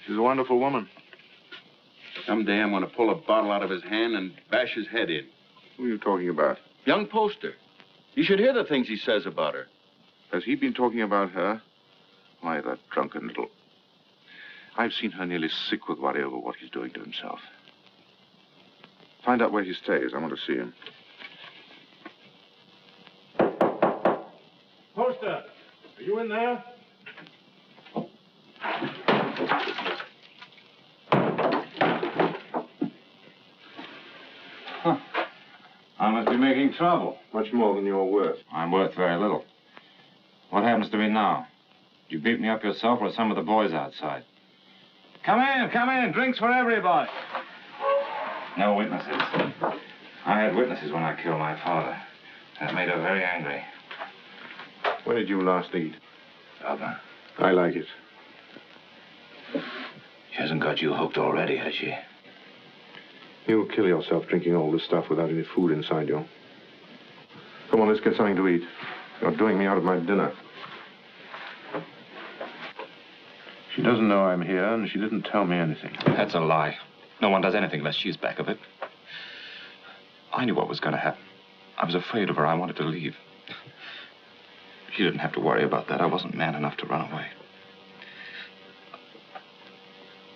She's a wonderful woman. Someday I'm going to pull a bottle out of his hand and bash his head in. Who are you talking about? Young Poster. You should hear the things he says about her. Has he been talking about her? Why, that drunken little... I've seen her nearly sick with worry over what he's doing to himself. Find out where he stays. I want to see him. Poster, are you in there? Huh. I must be making trouble. Much more than you're worth. I'm worth very little. What happens to me now? You beat me up yourself or some of the boys outside? Come in. Drinks for everybody. No witnesses. I had witnesses when I killed my father. That made her very angry. When did you last eat? Ulmer. I like it. She hasn't got you hooked already, has she? You'll kill yourself drinking all this stuff without any food inside you. Come on, let's get something to eat. You're doing me out of my dinner. She doesn't know I'm here, and she didn't tell me anything. That's a lie. No one does anything unless she's back of it. I knew what was going to happen. I was afraid of her. I wanted to leave. She didn't have to worry about that. I wasn't man enough to run away.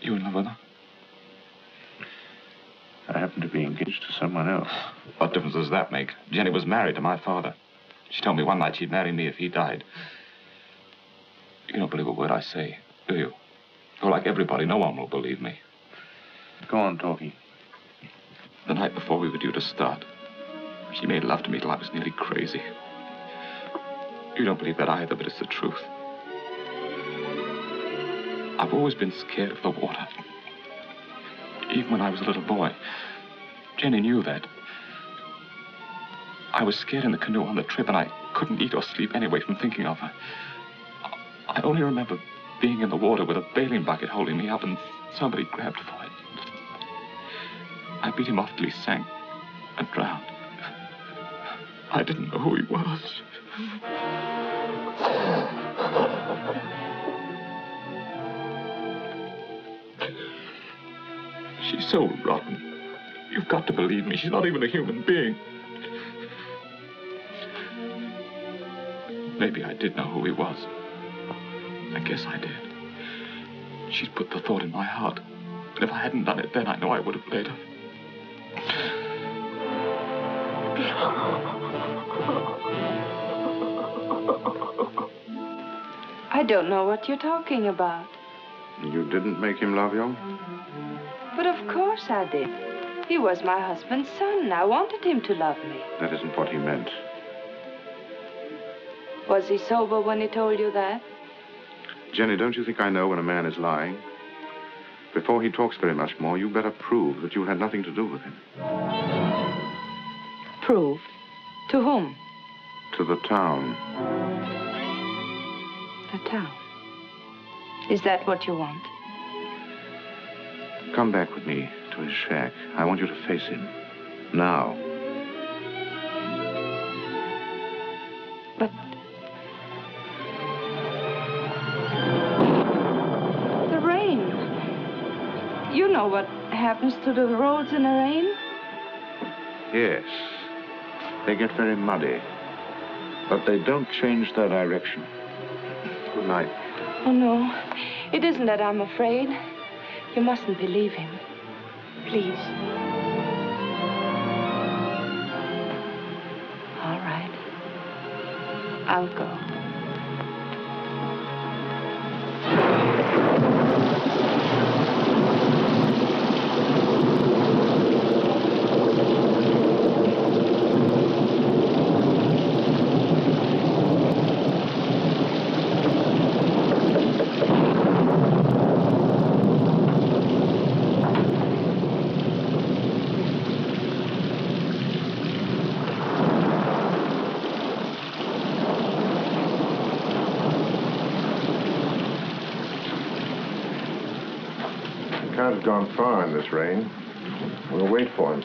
You in love with her? I happen to be engaged to someone else. What difference does that make? Jenny was married to my father. She told me one night she'd marry me if he died. You don't believe a word I say, do you? You're like everybody. No one will believe me. Go on talking. The night before we were due to start, she made love to me till I was nearly crazy. You don't believe that either, but it's the truth. I've always been scared of the water. Even when I was a little boy. Jenny knew that. I was scared in the canoe on the trip, and I couldn't eat or sleep anyway from thinking of her. I only remember being in the water with a bailing bucket holding me up, and somebody grabbed for it. I beat him off till he sank and drowned. I didn't know who he was. She's so rotten. You've got to believe me. She's not even a human being. Maybe I did know who he was. I guess I did. She'd put the thought in my heart. And if I hadn't done it then, I know I would have later. I don't know what you're talking about. You didn't make him love you? But of course I did. He was my husband's son. I wanted him to love me. That isn't what he meant. Was he sober when he told you that? Jenny, don't you think I know when a man is lying? Before he talks very much more, you better prove that you had nothing to do with him. Prove? To whom? To the town. The town. Is that what you want? Come back with me to his shack. I want you to face him. Now. But... the rain. You know what happens to the roads in the rain? Yes. They get very muddy. But they don't change their direction. Good night. Oh, no. It isn't that I'm afraid. You mustn't believe him. Please. All right. I'll go. Gone far in this rain. We'll wait for him.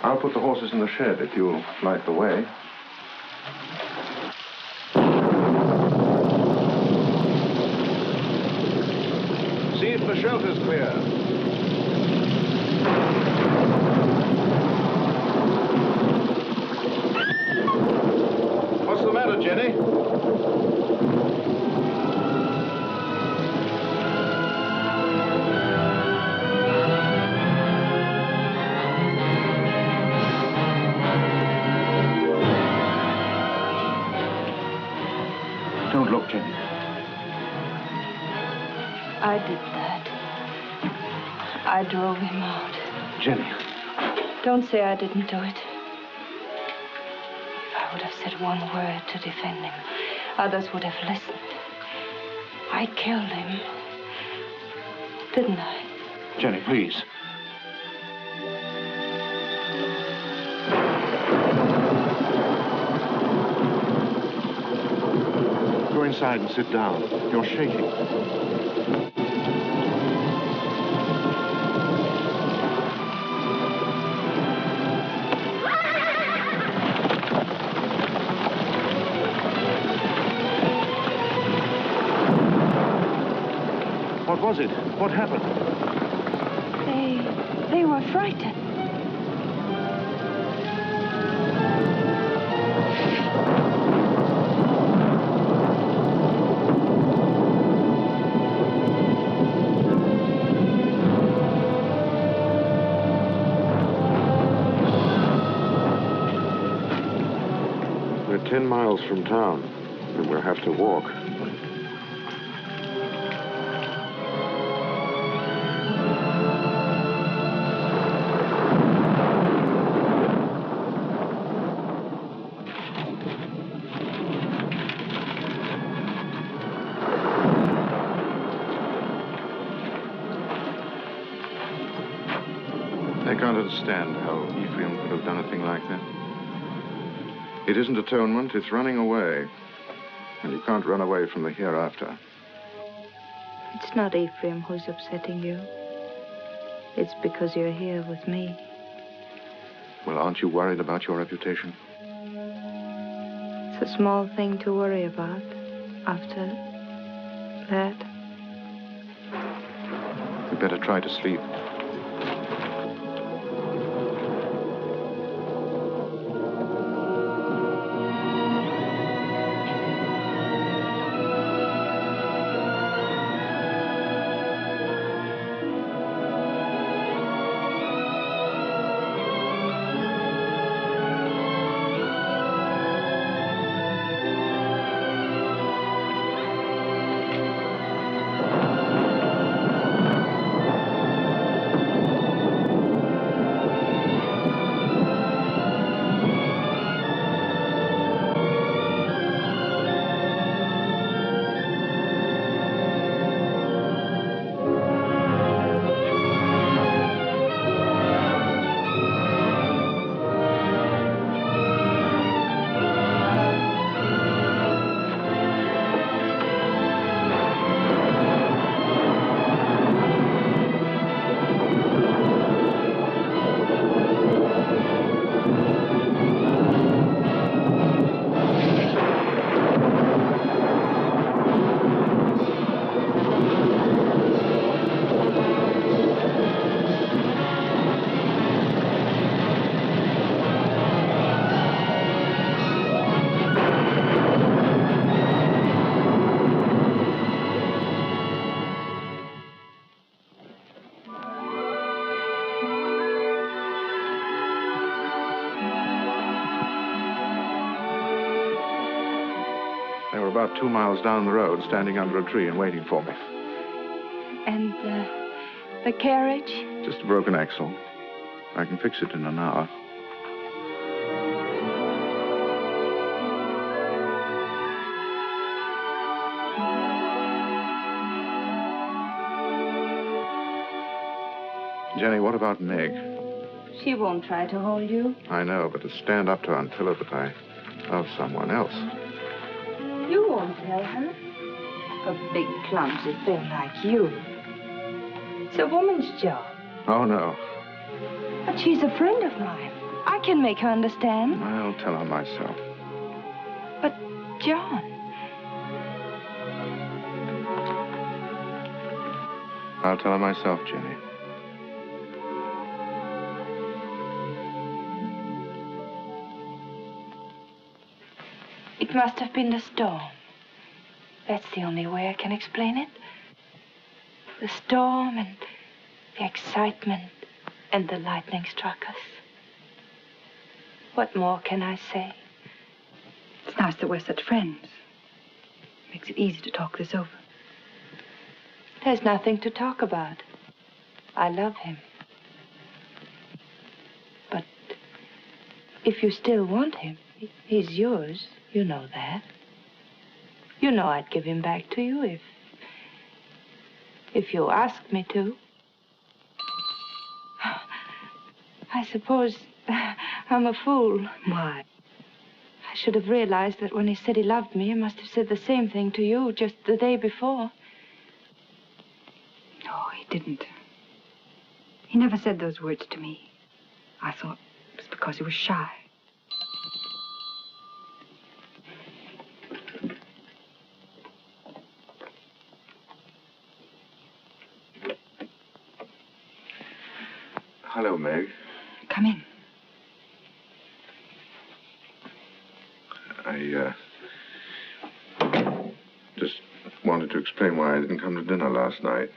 I'll put the horses in the shed if you'll light the way. See if the shelter's clear. What's the matter, Jenny? Don't look, Jenny. I did that. I drove him out. Jenny. Don't say I didn't do it. If I would have said one word to defend him, others would have listened. I killed him. Didn't I? Jenny, please. Go inside and sit down. You're shaking. What was it? What happened? They were frightened. We're 10 miles from town, and we'll have to walk. I can't understand how Ephraim could have done a thing like that. It isn't atonement, it's running away. And you can't run away from the hereafter. It's not Ephraim who's upsetting you. It's because you're here with me. Well, aren't you worried about your reputation? It's a small thing to worry about after that. You'd better try to sleep. About 2 miles down the road, standing under a tree and waiting for me. And the carriage? Just a broken axle. I can fix it in an hour. Jenny, what about Meg? She won't try to hold you. I know, but to stand up to her and tell her that I love someone else. You won't tell her. A big, clumsy thing like you. It's a woman's job. Oh, no. But she's a friend of mine. I can make her understand. I'll tell her myself. But, John... I'll tell her myself, Jenny. It must have been the storm. That's the only way I can explain it. The storm and the excitement and the lightning struck us. What more can I say? It's nice that we're such friends. Makes it easy to talk this over. There's nothing to talk about. I love him. But if you still want him, he's yours. You know that. You know I'd give him back to you if you asked me to. I suppose I'm a fool. Why? I should have realized that when he said he loved me, he must have said the same thing to you just the day before. No, he didn't. He never said those words to me. I thought it was because he was shy. Hello, Meg. Come in. I just wanted to explain why I didn't come to dinner last night.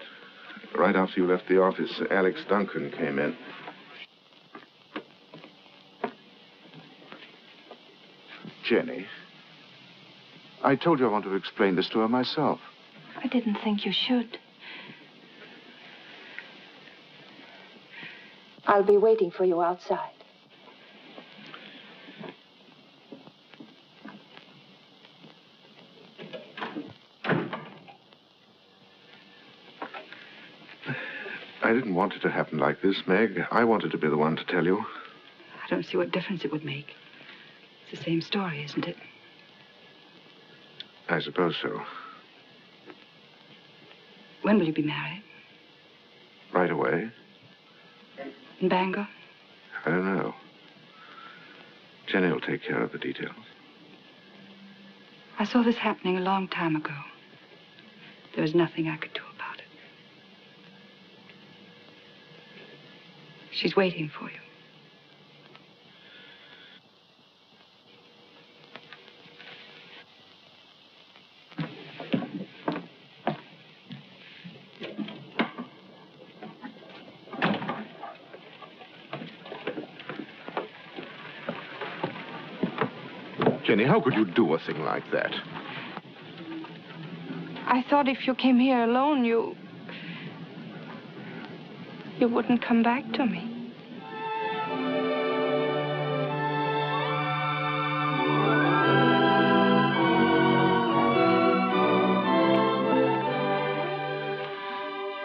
Right after you left the office, Alex Duncan came in. Jenny, I told you I wanted to explain this to her myself. I didn't think you should. I'll be waiting for you outside. I didn't want it to happen like this, Meg. I wanted to be the one to tell you. I don't see what difference it would make. the same story, isn't it? I suppose so. When will you be married? Right away? In Bangor? I don't know. Jenny will take care of the details. I saw this happening a long time ago. There was nothing I could do about it. She's waiting for you. Jenny, how could you do a thing like that? I thought if you came here alone, you wouldn't come back to me.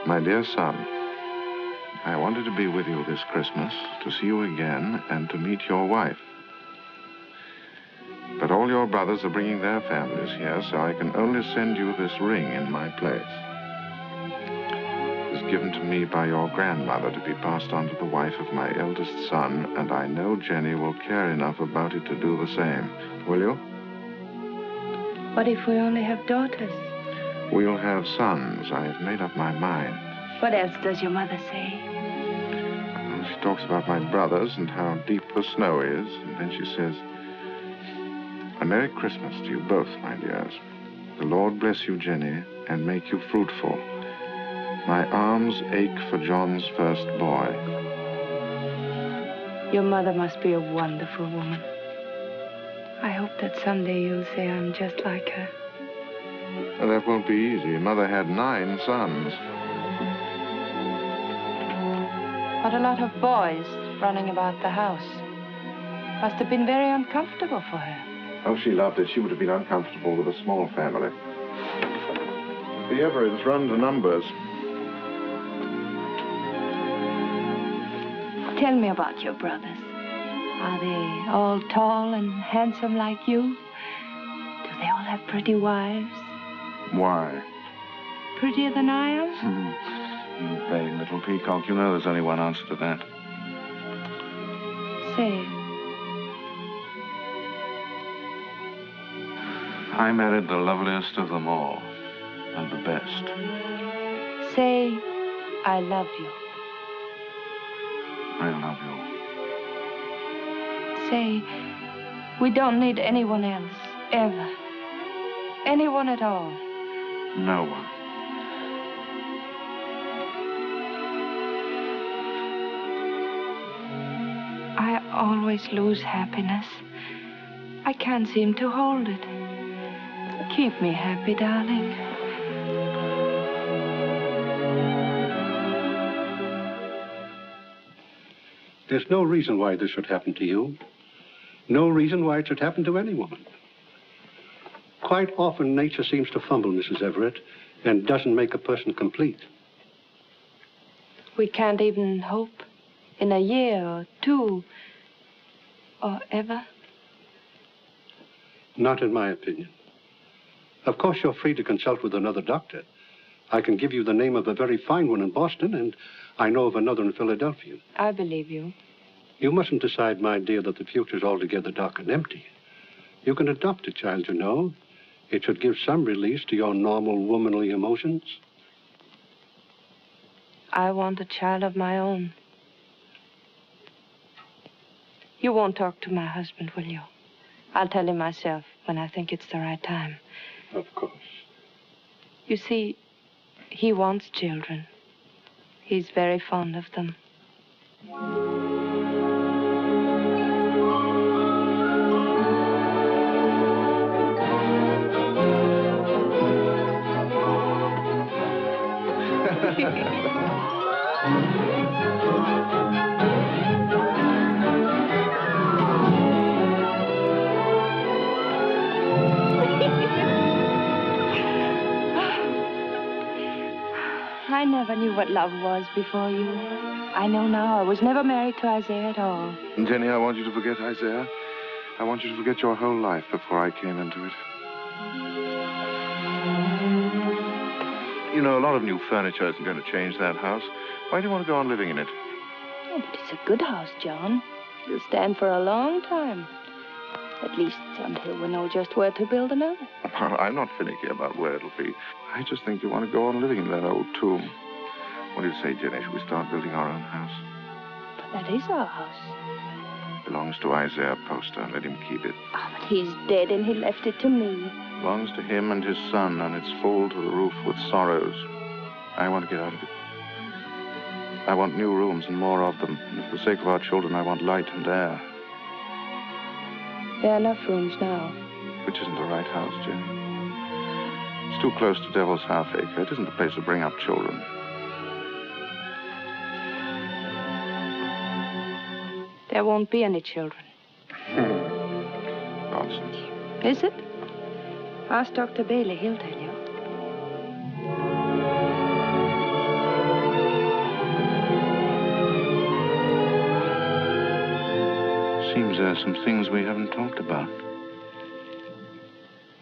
My dear son, I wanted to be with you this Christmas, to see you again, and to meet your wife. But all your brothers are bringing their families here, so I can only send you this ring in my place. It was given to me by your grandmother to be passed on to the wife of my eldest son, and I know Jenny will care enough about it to do the same. Will you? What if we only have daughters? We'll have sons. I have made up my mind. What else does your mother say? Well, she talks about my brothers and how deep the snow is, and then she says, "A Merry Christmas to you both, my dears. The Lord bless you, Jenny, and make you fruitful. My arms ache for John's first boy." Your mother must be a wonderful woman. I hope that someday you'll say I'm just like her. Well, that won't be easy. Mother had 9 sons. What a lot of boys running about the house. Must have been very uncomfortable for her. Oh, she loved it. She would have been uncomfortable with a small family. The Everetts run to numbers. Tell me about your brothers. Are they all tall and handsome like you? Do they all have pretty wives? Why? Prettier than I am? You vain little peacock. You know there's only one answer to that. Say, I married the loveliest of them all, and the best. say, I love you. I love you. Say, we don't need anyone else, ever. Anyone at all. No one. I always lose happiness. I can't seem to hold it. Keep me happy, darling. There's no reason why this should happen to you. No reason why it should happen to any woman. Quite often, nature seems to fumble, Mrs. Everett, and doesn't make a person complete. We can't even hope in a year or 2 or ever. Not in my opinion. Of course, you're free to consult with another doctor. I can give you the name of a very fine one in Boston, and I know of another in Philadelphia. I believe you. You mustn't decide, my dear, that the future's altogether dark and empty. You can adopt a child, you know. It should give some release to your normal womanly emotions. I want a child of my own. You won't talk to my husband, will you? I'll tell him myself when I think it's the right time. Of course. You see, he wants children. He's very fond of them. I never knew what love was before you. I know now I was never married to Isaiah at all. And Jenny, I want you to forget Isaiah. I want you to forget your whole life before I came into it. You know, a lot of new furniture isn't going to change that house. Why do you want to go on living in it? Oh, but it's a good house, John. It'll stand for a long time. At least until we know just where to build another. Well, I'm not finicky about where it'll be. I just think you want to go on living in that old tomb. What do you say, Jenny? Should we start building our own house? But that is our house. Belongs to Isaiah Poster. Let him keep it. Oh, but he's dead and he left it to me. Belongs to him and his son, and it's full to the roof with sorrows. I want to get out of it. I want new rooms and more of them. And for the sake of our children, I want light and air. There are enough rooms now. Which isn't the right house, Jenny. It's too close to Devil's Half-Acre. It isn't the place to bring up children. There won't be any children. Nonsense. Is it? Ask Dr. Bailey. He'll tell you. Seems there are some things we haven't talked about.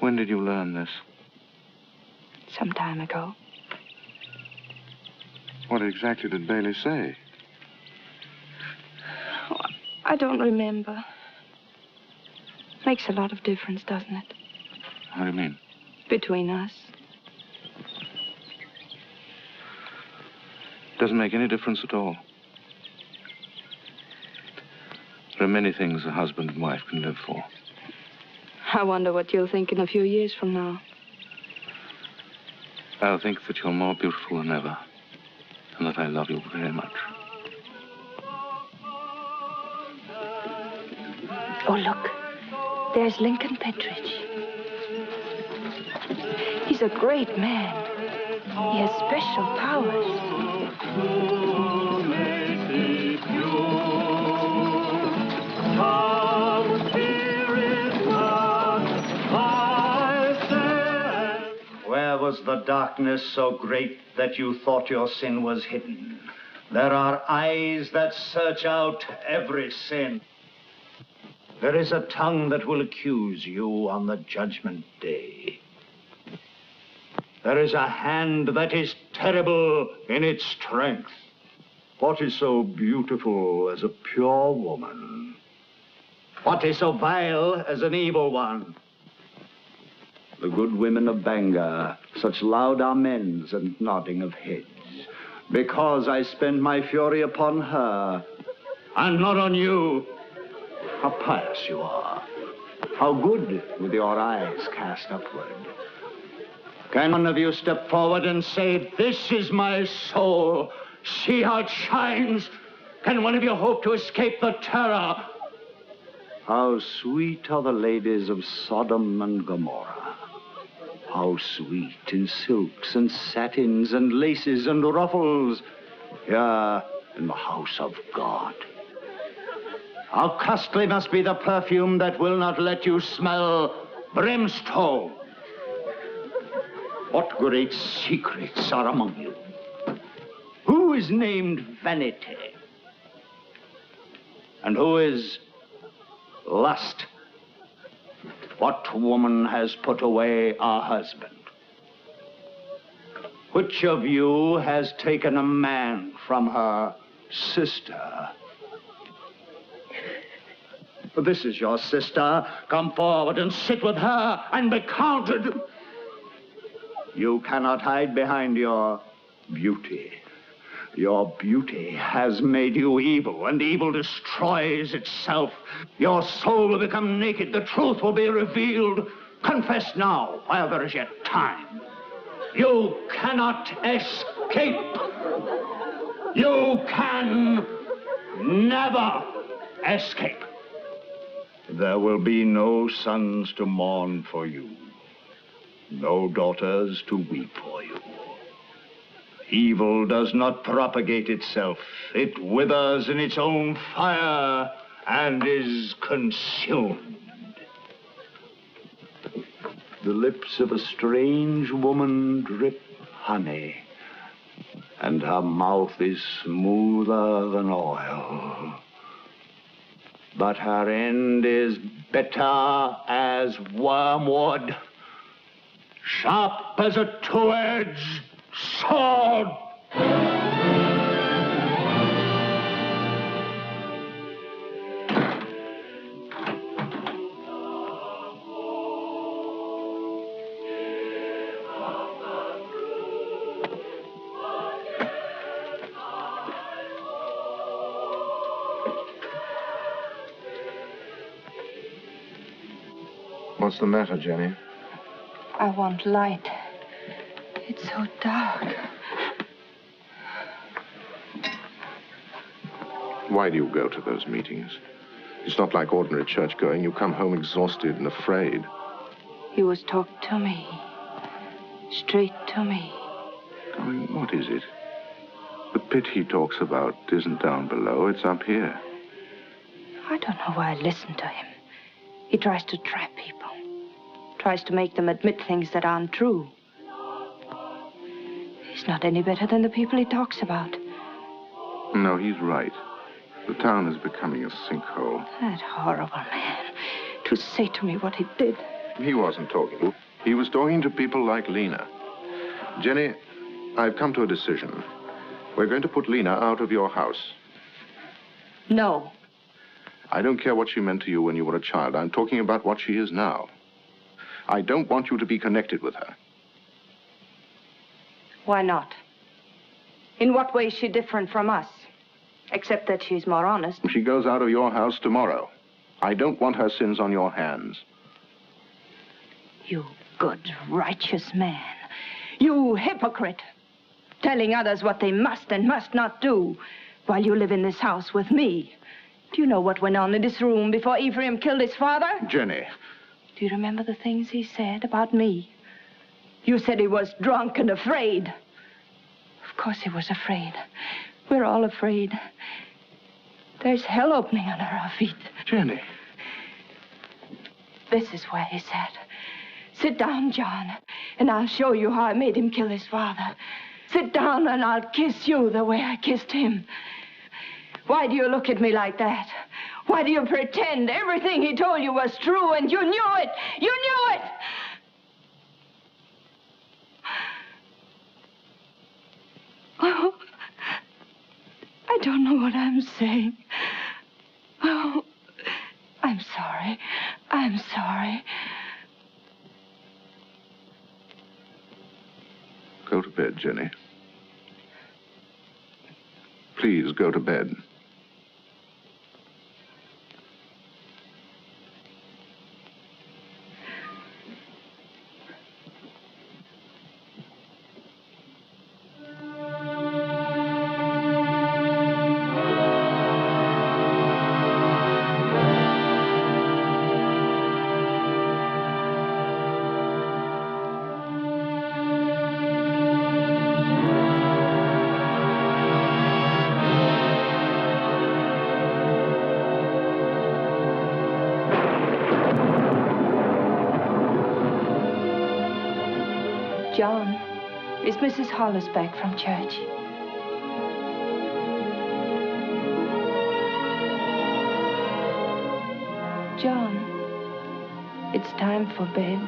When did you learn this? Some time ago. What exactly did Bailey say? Oh, I don't remember. Makes a lot of difference, doesn't it? How do you mean? Between us. Doesn't make any difference at all. There are many things a husband and wife can live for. I wonder what you'll think in a few years from now. I'll think that you're more beautiful than ever, and that I love you very much. Oh, look. There's Lincoln Pentridge. He's a great man. He has special powers. Where was the darkness so great that you thought your sin was hidden? There are eyes that search out every sin. There is a tongue that will accuse you on the judgment day. There is a hand that is terrible in its strength. What is so beautiful as a pure woman? What is so vile as an evil one? The good women of Bangor, such loud amens and nodding of heads, because I spend my fury upon her, and not on you. How pious you are. How good with your eyes cast upward. Can one of you step forward and say, "This is my soul. See how it shines"? Can one of you hope to escape the terror? How sweet are the ladies of Sodom and Gomorrah. How sweet in silks and satins and laces and ruffles here in the house of God. How costly must be the perfume that will not let you smell brimstone. What great secrets are among you? Who is named Vanity? And who is Lust? What woman has put away her husband? Which of you has taken a man from her sister? This is your sister. Come forward and sit with her and be counted. You cannot hide behind your beauty. Your beauty has made you evil, and evil destroys itself. Your soul will become naked. The truth will be revealed. Confess now, while there is yet time. You cannot escape. You can never escape. There will be no sons to mourn for you, no daughters to weep for you. Evil does not propagate itself. It withers in its own fire and is consumed. The lips of a strange woman drip honey, and her mouth is smoother than oil. but her end is bitter as wormwood, sharp as a two-edged sword. What's the matter, Jenny? I want light. It's so dark. Why do you go to those meetings? It's not like ordinary church going. You come home exhausted and afraid. He was talking to me. Straight to me. I mean, what is it? The pit he talks about isn't down below, it's up here. I don't know why I listen to him. He tries to trap people. Tries to make them admit things that aren't true. He's not any better than the people he talks about. No, he's right. The town is becoming a sinkhole. That horrible man. To say to me what he did. He wasn't talking. He was talking to people like Lena. Jenny, I've come to a decision. We're going to put Lena out of your house. No. I don't care what she meant to you when you were a child. I'm talking about what she is now. I don't want you to be connected with her. Why not? In what way is she different from us? Except that she's more honest. She goes out of your house tomorrow. I don't want her sins on your hands. You good, righteous man. You hypocrite. Telling others what they must and must not do while you live in this house with me. Do you know what went on in this room before Ephraim killed his father? Jenny. Do you remember the things he said about me? You said he was drunk and afraid. Of course he was afraid. We're all afraid. There's hell opening under our feet. Jenny. This is where he sat. Sit down, John, and I'll show you how I made him kill his father. Sit down and I'll kiss you the way I kissed him. Why do you look at me like that? Why do you pretend everything he told you was true and you knew it? You knew it! Oh, I don't know what I'm saying. Oh, I'm sorry. I'm sorry. Go to bed, Jenny. Please go to bed. John, is Mrs. Hollis back from church? John, it's time for bed.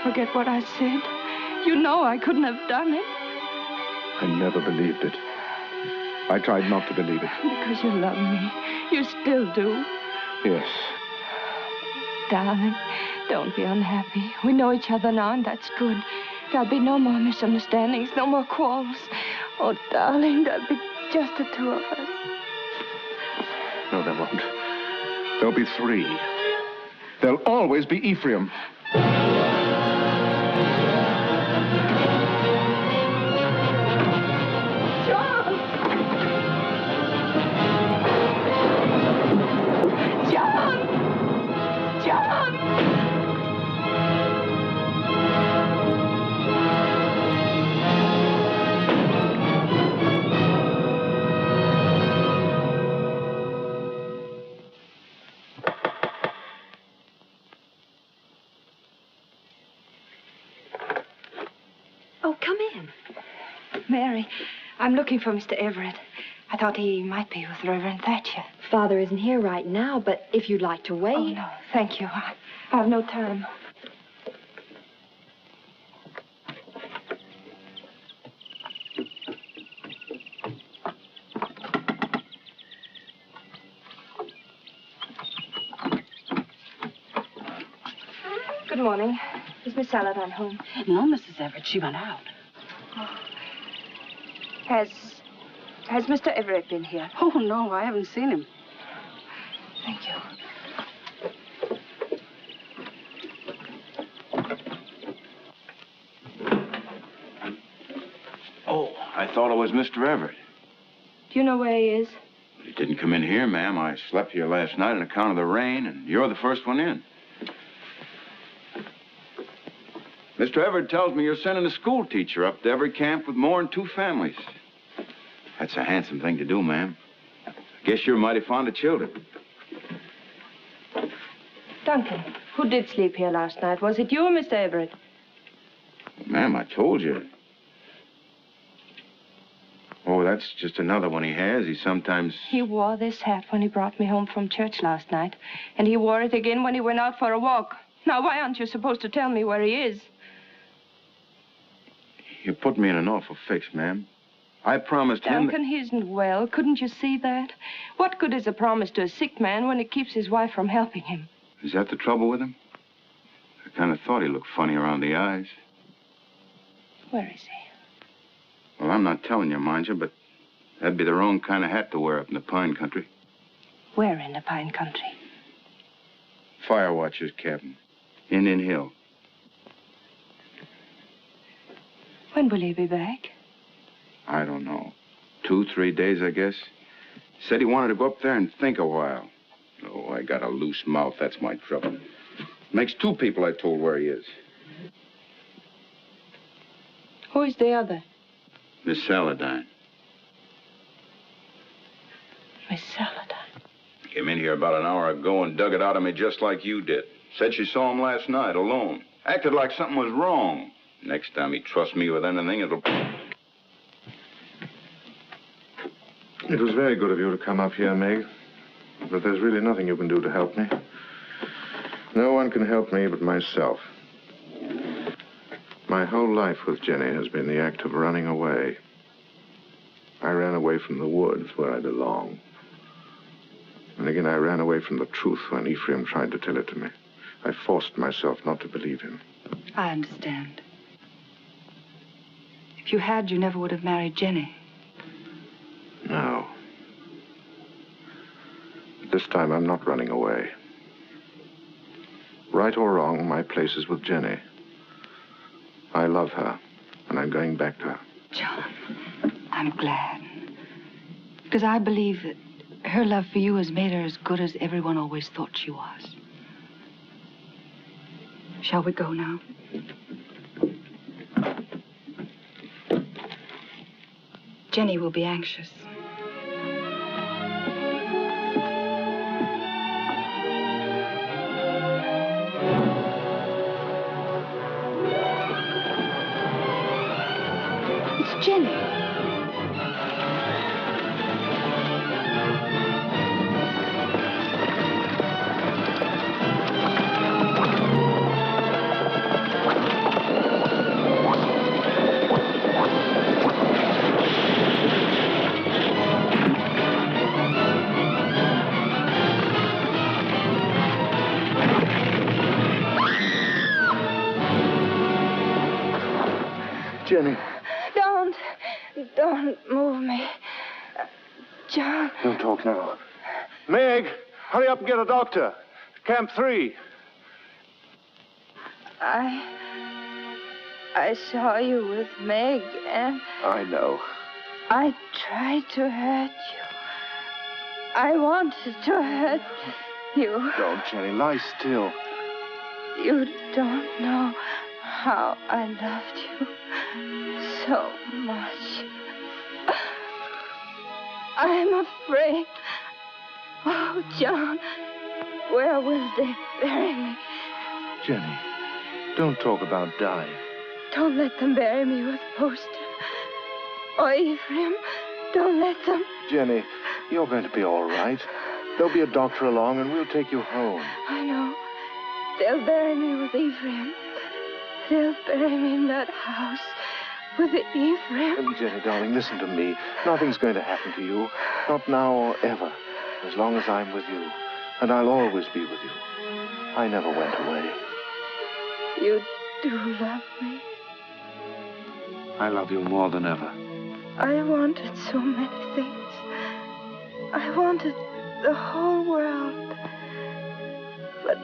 Forget what I said. You know I couldn't have done it. I never believed it. I tried not to believe it. Because you love me. You still do. Yes. Darling, don't be unhappy. We know each other now, and that's good. There'll be no more misunderstandings, no more quarrels. Oh, darling, there'll be just the two of us. No, there won't. There'll be 3. There'll always be Ephraim. Mary, I'm looking for Mr. Everett. I thought he might be with Reverend Thatcher. Father isn't here right now, but if you'd like to wait... Oh, no, thank you. I have no time. Good morning. Is Miss Saladin home? No, Mrs. Everett. She went out. Has Mr. Everett been here? Oh, no, I haven't seen him. Thank you. Oh, I thought it was Mr. Everett. Do you know where he is? He didn't come in here, ma'am. I slept here last night on account of the rain, and you're the first one in. Mr. Everett tells me you're sending a school teacher up to every camp with more than 2 families. That's a handsome thing to do, ma'am. I guess you're mighty fond of children. Duncan, who did sleep here last night? Was it you or Mr. Everett? Ma'am, I told you. Oh, that's just another one he has. He sometimes... He wore this hat when he brought me home from church last night. And he wore it again when he went out for a walk. Now, why aren't you supposed to tell me where he is? You put me in an awful fix, ma'am. I promised him... Duncan, he isn't well. Couldn't you see that? What good is a promise to a sick man when it keeps his wife from helping him? Is that the trouble with him? I kind of thought he looked funny around the eyes. Where is he? Well, I'm not telling you, mind you, but that'd be the wrong kind of hat to wear up in the pine country. Where in the pine country? Fire watcher's cabin. Indian Hill. When will he be back? I don't know. 2, 3 days, I guess. Said he wanted to go up there and think a while. Oh, I got a loose mouth. That's my trouble. Makes 2 people I told where he is. Who is the other? Miss Saladin. Miss Saladin. Came in here about an hour ago and dug it out of me just like you did. Said she saw him last night alone. Acted like something was wrong. Next time he trusts me with anything, it'll... It was very good of you to come up here, Meg. But there's really nothing you can do to help me. No one can help me but myself. My whole life with Jenny has been the act of running away. I ran away from the woods where I belong. And again, I ran away from the truth when Ephraim tried to tell it to me. I forced myself not to believe him. I understand. If you had, you never would have married Jenny. No. But this time, I'm not running away. Right or wrong, my place is with Jenny. I love her, and I'm going back to her. John, I'm glad. Because I believe that her love for you has made her as good as everyone always thought she was. Shall we go now? Jenny will be anxious. It's Jenny. Jenny. Don't move me. John. Don't talk now. Meg! Hurry up and get a doctor. Camp 3. I saw you with Meg, and I know. I tried to hurt you. I wanted to hurt you. Don't, Jenny. Lie still. You don't know how I loved you so much. I'm afraid. Oh, John, where will they bury me? Jenny, don't talk about dying. Don't let them bury me with Poster. Or Ephraim, don't let them. Jenny, you're going to be all right. There'll be a doctor along, and we'll take you home. I know. They'll bury me with Ephraim. They'll bury me in that house with Ephraim. Jenny, darling, listen to me. Nothing's going to happen to you. Not now or ever. As long as I'm with you. And I'll always be with you. I never went away. You do love me. I love you more than ever. I wanted so many things. I wanted the whole world. But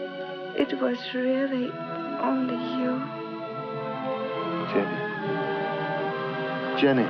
it was really only you. Jenny. Jenny.